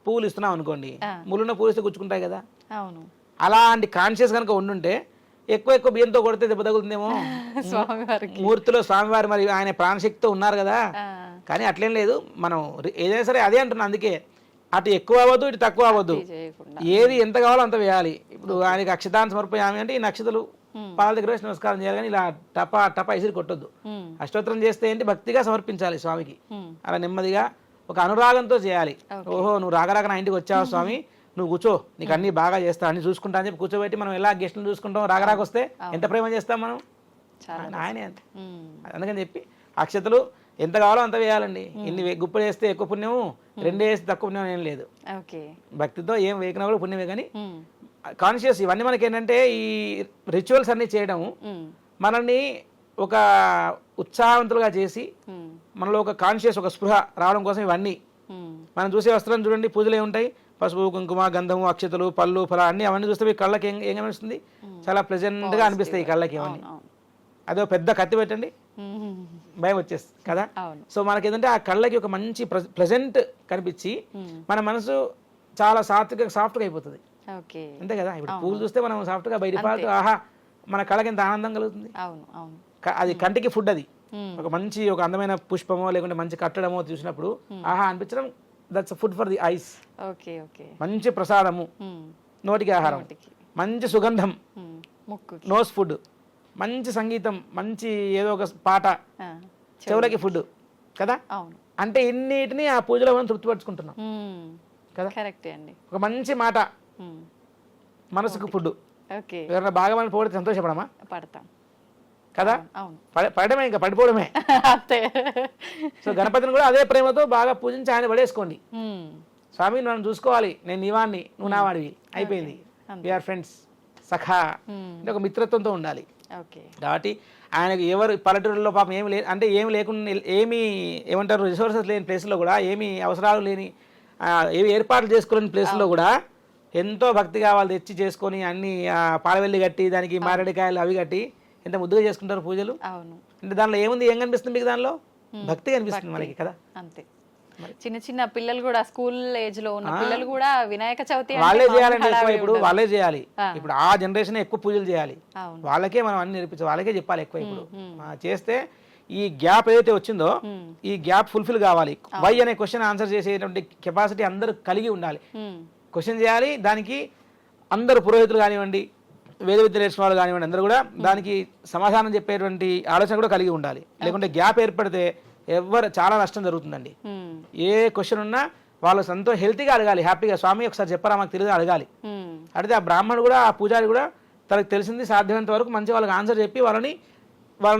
పూలు ఇస్తున్నాం అనుకోండి, ముళ్ళున్న పూలు ఇస్తే గుచ్చుకుంటాయి కదా, అలాంటి కాన్షియస్ కనుక ఉండుంటే ఎక్కువ బియ్యంతో కొడితే దెబ్బ తగులుతుందేమో. మూర్తిలో స్వామివారి మరి ఆయన ప్రాణశక్తితో ఉన్నారు కదా. కానీ అట్లేం లేదు, మనం ఏదైనా సరే అదే అంటున్నా. అందుకే అటు ఎక్కువ అవ్వద్దు, ఇటు తక్కువ అవ్వద్దు, ఏది ఎంత కావాలో అంత వేయాలి. ఇప్పుడు ఆయనకి అక్షతాన్ని సమర్పయామి అంటే ఈ నక్షతలు పాల దగ్గర వేసి నమస్కారం చేయాలి, కానీ ఇలా టపా ఇసిరి కొట్టొద్దు. అష్టోత్తరం చేస్తే ఏంటి భక్తిగా సమర్పించాలి స్వామికి, అలా నెమ్మదిగా ఒక అనురాగంతో చేయాలి. ఓహో నువ్వు రాగరాక నా ఇంటికి వచ్చావు స్వామి, నువ్వు కూర్చో, నీకు అన్ని బాగా చేస్తా, అన్ని చూసుకుంటా అని చెప్పి కూర్చోబెట్టి మనం ఎలా గెస్టులు చూసుకుంటాం, రాగరాకు వస్తే ఎంత ప్రేమ చేస్తాం మనం, ఆయనే అంతే. అందుకని చెప్పి అక్షతలు ఎంత కావాలో అంత వేయాలండి. ఇన్ని గుప్పలు వేస్తే ఎక్కువ పుణ్యము, 2 వేస్తే తక్కువ పుణ్యం ఏం లేదు. భక్తితో ఏం వేయకున్నా కూడా పుణ్యమే. కానీ కాన్షియస్ ఇవన్నీ మనకి ఏంటంటే ఈ రిచువల్స్ అన్ని చేయడం మనల్ని ఒక ఉత్సాహవంతులుగా చేసి మనలో ఒక కాన్షియస్, ఒక స్పృహ రావడం కోసం ఇవన్నీ. మనం చూసే వస్త్రం చూడండి, పూజలు ఏముంటాయి, పసుపు కుంకుమ గంధము అక్షతలు పళ్ళు ఫల అన్నీ అవన్నీ చూస్తే మీ కళ్ళకి ఏం అనిపిస్తుంది, చాలా ప్లెజెంట్గా అనిపిస్తాయి ఈ కళ్ళకి అవన్నీ. అదో పెద్ద కత్తి పెట్టండి భయం వచ్చేస్తుంది కదా. సో మనకి ఏంటంటే ఆ కళ్ళకి ఒక మంచి ప్లెజెంట్ కనిపించి మన మనసు చాలా సాఫ్ట్గా అయిపోతుంది అంతే కదా. ఇప్పుడు పూలు చూస్తే మనం సాఫ్ట్గా బయట పాటు ఆహా మన కళ్ళకి ఎంత ఆనందం కలుగుతుంది. అది కంటికి ఫుడ్. అది ఒక మంచి ఒక అందమైన పుష్పమో లేకుంటే మంచి కట్టడమో చూసినప్పుడు ఆహా అనిపించడం, that's food for the ice. మంచి ప్రసాదము నోటికి ఆహారం, మంచి సుగంధం నోస్ ఫుడ్, మంచి సంగీతం, మంచి ఏదో ఒక పాట చెవులకి ఫుడ్ కదా. అంటే ఇన్నిటిని ఆ పూజలో మనం తృప్తిపరచుకుంటున్నాం కదా. ఒక మంచి మాట మనసుకు ఫుడ్. ఎవరైనా బాగా మనం పోడితే సంతోషపడమా? పడతాం కదా. పడమే, ఇంకా పడిపోవడమే. సో గణపతిని కూడా అదే ప్రేమతో బాగా పూజించి ఆయన పడేసుకోండి. స్వామి మనం చూసుకోవాలి, నేను నీవాణ్ణి నువ్వు నా వాడివి, అయిపోయింది. వీఆర్ ఫ్రెండ్స్, సఖా అంటే ఒక మిత్రత్వంతో ఉండాలి. కాబట్టి ఆయనకు ఎవరు పల్లెటూరులో పాపం ఏమి లేదు అంటే ఏమి లేకుండా ఏమంటారు రిసోర్సెస్ లేని ప్లేస్లో కూడా, ఏమి అవసరాలు లేని ఏమి ఏర్పాట్లు చేసుకోలేని ప్లేస్లో కూడా ఎంతో భక్తిగా వాళ్ళు తెచ్చి చేసుకొని అన్ని పాలవెల్లి కట్టి దానికి మారేడుకాయలు అవి కట్టి ఎంత ముద్దుగా చేసుకుంటారు పూజలు. అంటే దానిలో ఏముంది, ఏం కనిపిస్తుంది మీకు? దానిలో భక్తి కనిపిస్తుంది మనకి కదా. అంతే. చిన్న చిన్న పిల్లలు కూడా, స్కూల్ ఏజ్ లో ఉన్న పిల్లలు కూడా వినాయక చవితి వాళ్ళే చేయాలండి ఎక్కువ. ఇప్పుడు వాళ్ళే చేయాలి. ఇప్పుడు ఆ జనరేషన్ ఎక్కువ పూజలు చేయాలి, వాళ్ళకే మనం అన్ని నేర్పించాలి, వాళ్ళకే చెప్పాలి ఎక్కువ. ఇప్పుడు చేస్తే ఈ గ్యాప్ ఏదైతే వచ్చిందో ఈ గ్యాప్ ఫుల్ఫిల్ కావాలి. వై అనే క్వశ్చన్ ఆన్సర్ చేసేటువంటి కెపాసిటీ అందరూ కలిగి ఉండాలి. క్వశ్చన్ చేయాలి, దానికి అందరు పురోహితులు కానివ్వండి, వేద విద్య నేర్చుకున్న వాళ్ళు కానివ్వండి, అందరూ కూడా దానికి సమాధానం చెప్పేటువంటి ఆలోచన కూడా కలిగి ఉండాలి. లేకుంటే గ్యాప్ ఏర్పడితే చాలా నష్టం జరుగుతుందండి. ఏ క్వశ్చన్ ఉన్నా వాళ్ళు హెల్తీగా అడగాలి, హ్యాపీగా. స్వామి ఒకసారి చెప్పరా మాకు తెలియదు అడగాలి. అడిగితే ఆ బ్రాహ్మణుడు కూడా, ఆ పూజారి కూడా తనకు తెలిసింది సాధ్యమైనంత వరకు మంచి వాళ్ళకి ఆన్సర్ చెప్పి వాళ్ళని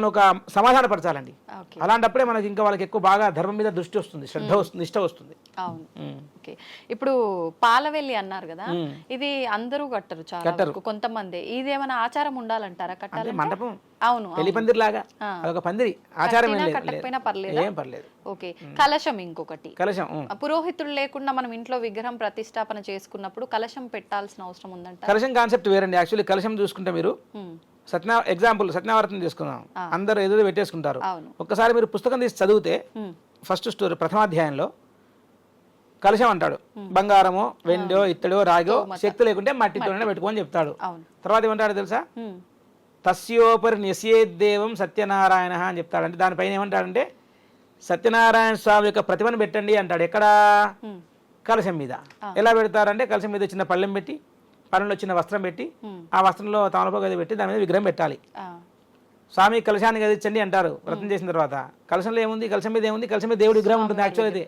ఒక సమాధాన పరచాలండి. అలాంటప్పుడే మనకి ఇంకా వాళ్ళకి ఎక్కువ బాగా ధర్మం మీద దృష్టి వస్తుంది, శ్రద్ధ వస్తుంది, నిష్ట వస్తుంది. ఇప్పుడు పాలవెల్లి అన్నారు కదా, ఇది అందరూ కట్టరు, చాలా కొంతమంది. ఇది ఏమైనా ఆచారం ఉండాలంటారా కట్టాలి? మండపం, అవును, పెళ్లి పందిరి లాగా అదొక పందిరి, ఆచారం కట్టకపోయినా పర్లేదు. ఓకే. కలశం ఇంకొకటి. కలశం పురోహితుడు లేకుండా మనం ఇంట్లో విగ్రహం ప్రతిష్టాపన చేసుకున్నప్పుడు కలశం పెట్టాల్సిన అవసరం ఉందంట. కలశం కాన్సెప్ట్ వేరండి. యాక్చువల్లీ కలశం చూసుకుంటే మీరు సత్యనారాయణ తీసుకుందాం, అందరు ఎదురు పెట్టేసుకుంటారు. ఒక్కసారి మీరు పుస్తకం తీసి చదివితే ఫస్ట్ స్టోరీ ప్రథమాధ్యాయంలో కలశం అంటాడు, బంగారమో వెండో ఇత్తడో రాగో శక్తి లేకుంటే మట్టితోనే పెట్టుకోని చెప్తాడు. తర్వాత ఏమంటాడు తెలుసా? తస్యోపరి న్యస్యేదేవం సత్యనారాయణ అని చెప్తాడు. అంటే దానిపైన ఏమంటాడంటే సత్యనారాయణ స్వామి యొక్క ప్రతిమను పెట్టండి అంటాడు. ఎక్కడ? కలశం మీద. ఎలా పెడతారంటే కలశం మీద చిన్న పళ్ళెం పెట్టి, పళ్ళెంలో చిన్న వస్త్రం పెట్టి, ఆ వస్త్రంలో తమలపాకు గది పెట్టి దాని మీద విగ్రహం పెట్టాలి. స్వామి కలశాన్ని గదించండి అంటారు వ్రతం చేసిన తర్వాత. కలశంలో ఏముంది? కలశం మీద ఏముంది? కలశం మీద దేవుడి విగ్రహం ఉంటుంది. యాక్చువల్ అయితే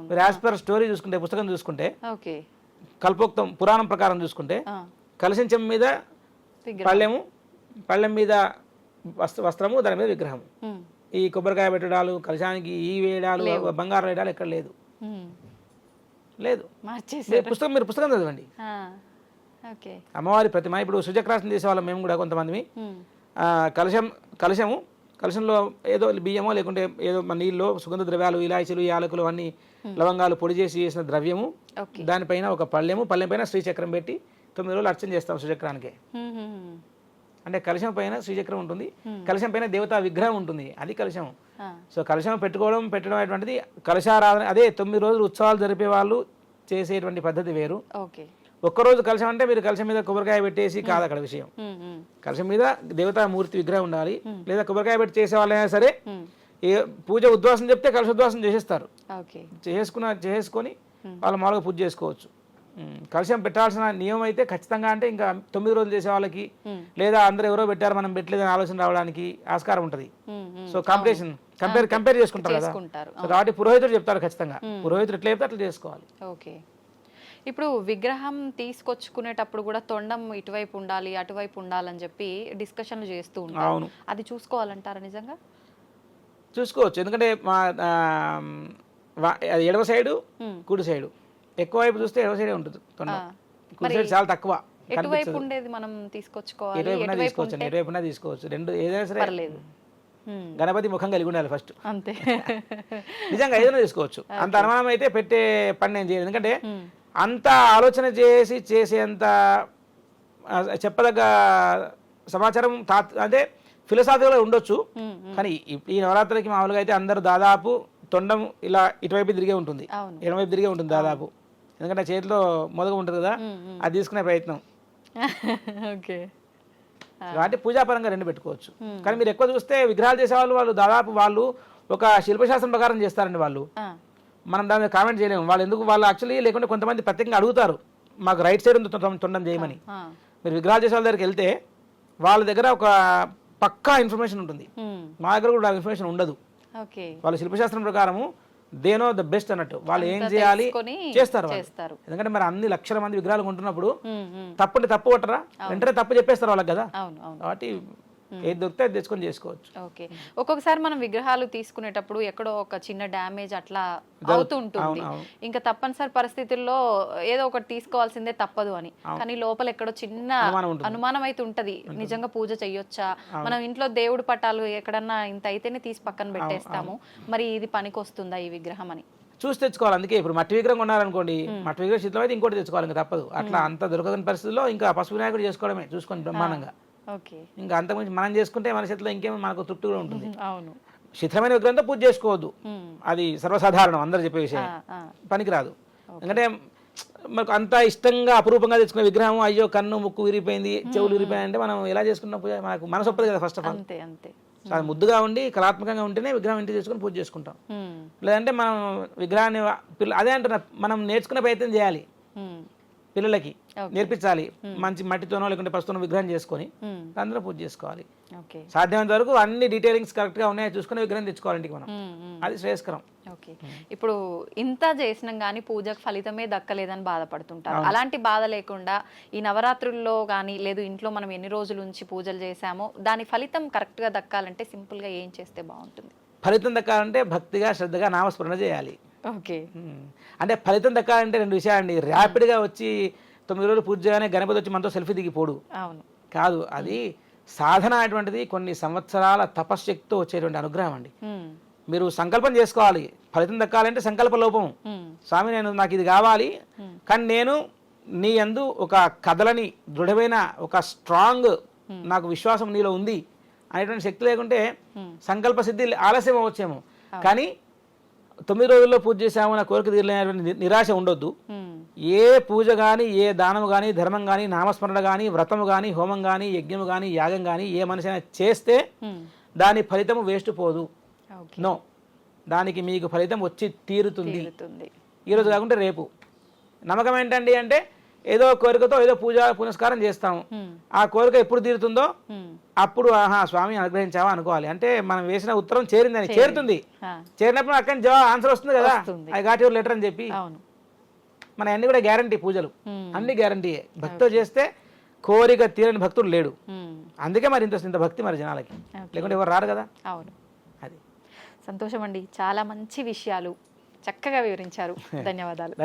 మీరు యాజ్ పర్ స్టోరీ చూసుకుంటే, పుస్తకం చూసుకుంటే, కల్పోక్తం పురాణం ప్రకారం చూసుకుంటే, కలశం చెంబు మీద పళ్ళెము, పళ్ళెం మీద వస్త్రము, దాని మీద విగ్రహం. ఈ కొబ్బరికాయ పెట్టడాలు, కలశానికి ఈ వేయడాలు, బంగారం వేయడాలు ఎక్కడ లేదు. పుస్తకం మీరు పుస్తకం చదవండి. అమ్మవారి ప్రతిమ. ఇప్పుడు సుజక్రాసనం చేసేవాళ్ళం మేము కూడా కొంతమంది. కలశంలో ఏదో బియ్యమో లేకుంటే ఏదో నీళ్ళు, సుగంధ ద్రవ్యాలు, ఇలాచీలు, యాలకులు అన్ని లవంగాలు పొడి చేసి చేసిన ద్రవ్యము, దానిపైన ఒక పళ్ళెం పైన శ్రీచక్రం పెట్టి 9 రోజులు అర్చన చేస్తాం సుచక్రానికి. అంటే కలశం పైన శ్రీచక్రం ఉంటుంది, కలశం పైన దేవతా విగ్రహం ఉంటుంది, అది కలశం. సో కలశం పెట్టడం అటువంటిది కలశారాధన. అదే 9 రోజులు ఉత్సవాలు జరిపే వాళ్ళు చేసేటువంటి పద్ధతి వేరు. ఒక్కరోజు కలశం అంటే మీరు కలశం మీద కొబ్బరికాయ పెట్టేసి కాదు అక్కడ విషయం. కలశం మీద దేవతామూర్తి విగ్రహం ఉండాలి. లేదా కొబ్బరికాయ పెట్టి చేసే వాళ్ళైనా సరే ఏ పూజ ఉద్వాసం చెప్తే కలశ ఉద్వాసం చేసేస్తారు. చేసుకొని వాళ్ళు మామూలుగా పూజ చేసుకోవచ్చు. కలశం పెట్టాల్సిన నియమం అయితే ఖచ్చితంగా అంటే ఇంకా 9 రోజులు చేసే వాళ్ళకి, లేదా అందరూ ఎవరో పెట్టారు మనం పెట్టలేదని ఆలోచన రావడానికి ఆస్కారం ఉంటుంది. సో కంపేర్ చేసుకుంటారు కదా. సో కాబట్టి పురోహితుడు చెప్తారు ఖచ్చితంగా, పురోహితుడు ఎట్లా చెప్తే అట్లా చేసుకోవాలి. ఇప్పుడు విగ్రహం తీసుకొచ్చుకునేటప్పుడు కూడా తొండం ఇటువైపు ఉండాలి, అటువైపు ఉండాలని చెప్పి డిస్కషన్లు చేస్తూ ఉంటారు. అది చూసుకోవాలంటారా? నిజంగా చూసుకోవచ్చు. ఎందుకంటే ఎడమ సైడు కుడి సైడు, ఎక్కువ వైపు చూస్తే ఎడమ సైడే ఉంటుంది తొండం, కుడి సైడ్ చాలా తక్కువ. ఎటువైపు ఉండేది మనం తీసుకోవచ్చు, ఎటువైపునా తీసుకోవచ్చు. రెండు ఏదైనా సరే గణపతి ముఖం కలిగి ఉండాలి ఫస్ట్. అంతే. నిజంగా ఏదైనా చేసుకోవచ్చు. అంత అనుమానం అయితే పెట్టే పని నేను చేయను. ఎందుకంటే అంత ఆలోచన చేసేంత చెప్పదగ్గ సమాచారం అంటే ఫిలసాఫీలో ఉండొచ్చు. కానీ ఈ నవరాత్రికి మామూలుగా అయితే అందరూ దాదాపు తొండం ఇలా ఇటువైపు తిరిగే ఉంటుంది, ఎడమవైపు తిరిగే ఉంటుంది దాదాపు. ఎందుకంటే చేతిలో మొదగా ఉంటుంది కదా, అది తీసుకునే ప్రయత్నం. ఓకే. కాబట్టి పూజాపరంగా రెండు పెట్టుకోవచ్చు. కానీ మీరు ఎక్కువ చూస్తే విగ్రహాలు చేసేవాళ్ళు వాళ్ళు దాదాపు వాళ్ళు ఒక శిల్పశాస్త్రం ప్రకారం చేస్తారండి వాళ్ళు. మనం దాని మీద కామెంట్ చేయలేము. వాళ్ళు ఎందుకు వాళ్ళు యాక్చువల్లీ లేకుంటే కొంతమంది ప్రత్యేకంగా అడుగుతారు మాకు రైట్ సైడ్ ఉంది తొండం చేయమని. మీరు విగ్రహాలు చేసే వాళ్ళ దగ్గరికి వెళ్తే వాళ్ళ దగ్గర ఒక పక్కా ఇన్ఫర్మేషన్ ఉంటుంది, మా దగ్గర కూడా ఇన్ఫర్మేషన్ ఉండదు. వాళ్ళు శిల్పశాస్త్రం ప్రకారము దేనో ద బెస్ట్ అన్నట్టు వాళ్ళు ఏం చేయాలి చేస్తారు. ఎందుకంటే మరి అన్ని లక్షల మంది విగ్రహాలు కొంటున్నప్పుడు తప్పు కొట్టరా, వెంటనే తప్పు చెప్పేస్తారు వాళ్ళకి కదా. కాబట్టి ఏది దొరికితే అది తెచ్చుకొని చేసుకోవచ్చు. ఓకే. ఒక్కొక్కసారి మనం విగ్రహాలు తీసుకునేటప్పుడు ఎక్కడో ఒక చిన్న డ్యామేజ్ అట్లా అవుతుంటుంది. ఇంకా తప్పనిసరి పరిస్థితుల్లో ఏదో ఒకటి తీసుకోవాల్సిందే తప్పదు అని, కానీ లోపల ఎక్కడో చిన్న అనుమానం అయితే ఉంటది. నిజంగా పూజ చెయ్యొచ్చా, మనం ఇంట్లో దేవుడి పటాలు ఎక్కడన్నా ఇంత అయితేనే తీసి పక్కన పెట్టేస్తాము, మరి ఇది పనికి వస్తుందా ఈ విగ్రహం అని చూసి తెచ్చుకోవాలి. అందుకే ఇప్పుడు మట్టి విగ్రహం కొన్నారనుకోండి, మట్టి విగ్రహం శిథిలం అయితే ఇంకోటి తెచ్చుకోవాలి, ఇంకా తప్పదు. అట్లా అంత దొరకని పరిస్థితుల్లో ఇంకా పసుపు వినాయకుడు చేసుకోవడమే చూసుకొని బ్రహ్మాండంగా. ఇంకా అంతకుమించి మనం చేసుకుంటే మన చేతిలో ఇంకేమో మనకు తృప్తి కూడా ఉంటుంది. శిథిలమైన విగ్రహంతో పూజ చేసుకోవద్దు, అది సర్వసాధారణం, అందరూ చెప్పే విషయం, పనికిరాదు. ఎందుకంటే మనకు అంత ఇష్టంగా అపురూపంగా తెచ్చుకునే విగ్రహం అయ్యో కన్ను ముక్కు విరిగిపోయింది చెవులు విరిగిపోయింది అంటే మనం ఎలా చేసుకున్న పూజ మనకు మనసు ఒప్పదు కదా. ఫస్ట్ ఆఫ్ ఆల్ అది ముద్దుగా ఉండి కళాత్మకంగా ఉంటేనే విగ్రహం ఇంటికి తెచ్చుకొని పూజ చేసుకుంటాం. లేదంటే మనం విగ్రహాన్ని అదే అంటున్నా, మనం నేర్చుకునే ప్రయత్నం చేయాలి, పిల్లలకి నేర్పించాలి. మంచి మట్టితోనో లేకుంటే పసుతోనో విగ్రహం చేసుకొని అందరూ పూజ చేసుకోవాలి. సాధ్యమైనంత వరకు అన్ని డీటెయిలింగ్స్ కరెక్ట్ గా ఉన్నాయో చూసుకుని విగ్రహం తెచ్చుకోవాలి ఇంటికి మనం, అది శ్రేయస్కరం. ఓకే. ఇప్పుడు ఇంత చేసినాం కానీ పూజకు ఫలితమే దక్కలేదని బాధపడుతుంటారు. అలాంటి బాధ లేకుండా ఈ నవరాత్రుల్లో కానీ లేదు ఇంట్లో మనం ఎన్ని రోజుల నుంచి పూజలు చేశామో దాని ఫలితం కరెక్ట్ గా దక్కాలంటే సింపుల్ గా ఏం చేస్తే బాగుంటుంది? ఫలితం దక్కాలంటే భక్తిగా శ్రద్ధగా నామస్మరణ చేయాలి. ఓకే. అంటే ఫలితం దక్కాలంటే రెండు విషయాలండి. ర్యాపిడ్గా వచ్చి 9 రోజులు పూజ చేయగానే గణపతి వచ్చి మనతో సెల్ఫీ దిగిపోడు కాదు. అది సాధన అటువంటిది కొన్ని సంవత్సరాల తపశ్శక్తితో వచ్చేటువంటి అనుగ్రహం అండి. మీరు సంకల్పం చేసుకోవాలి. ఫలితం దక్కాలంటే సంకల్ప లోపం. స్వామి నాకు ఇది కావాలి, కానీ నేను నీ యందు ఒక కథలని దృఢమైన ఒక స్ట్రాంగ్ నాకు విశ్వాసం నీలో ఉంది అనేటువంటి శక్తి లేకుంటే సంకల్ప సిద్ధి ఆలస్యం అవ్వచ్చేమో. కానీ 9 రోజుల్లో పూజ చేసాము నా కోరిక తీరలేనటువంటి నిరాశ ఉండొద్దు. ఏ పూజ కానీ ఏ దానము కానీ ధర్మం కానీ నామస్మరణ కానీ వ్రతము కానీ హోమం కానీ యజ్ఞము కానీ యాగం కానీ ఏ మనిషి అయినా చేస్తే దాని ఫలితము వేస్ట్ పోదు. నో, దానికి మీకు ఫలితం వచ్చి తీరుతుంది. ఈరోజు కాకుంటే రేపు. నమ్మకం ఏంటండి అంటే ఏదో కోరికతో ఏదో పూజ పునస్కారం చేస్తాము, ఆ కోరిక ఎప్పుడు తీరుతుందో అప్పుడు ఆహా స్వామి అనుగ్రహించావా అనుకోవాలి. అంటే మనం వేసిన ఉత్తరం చేరిందని, చేరుతుంది. చేరినప్పుడు అక్కడి నుంచి ఆన్సర్ వస్తుంది కదా, ఐ గాట్ యువర్ లెటర్ అని చెప్పి. మన అన్ని కూడా గ్యారంటీ, పూజలు అన్ని గ్యారంటీయే. భక్తితో చేస్తే కోరిక తీరని భక్తుడు లేడు. అందుకే మరి ఇంత భక్తి మరి జనాలకి, లేకుంటే ఎవరు రారు కదా. అవును, అది సంతోషం అండి. చాలా మంచి విషయాలు చక్కగా వివరించారు. ధన్యవాదాలు.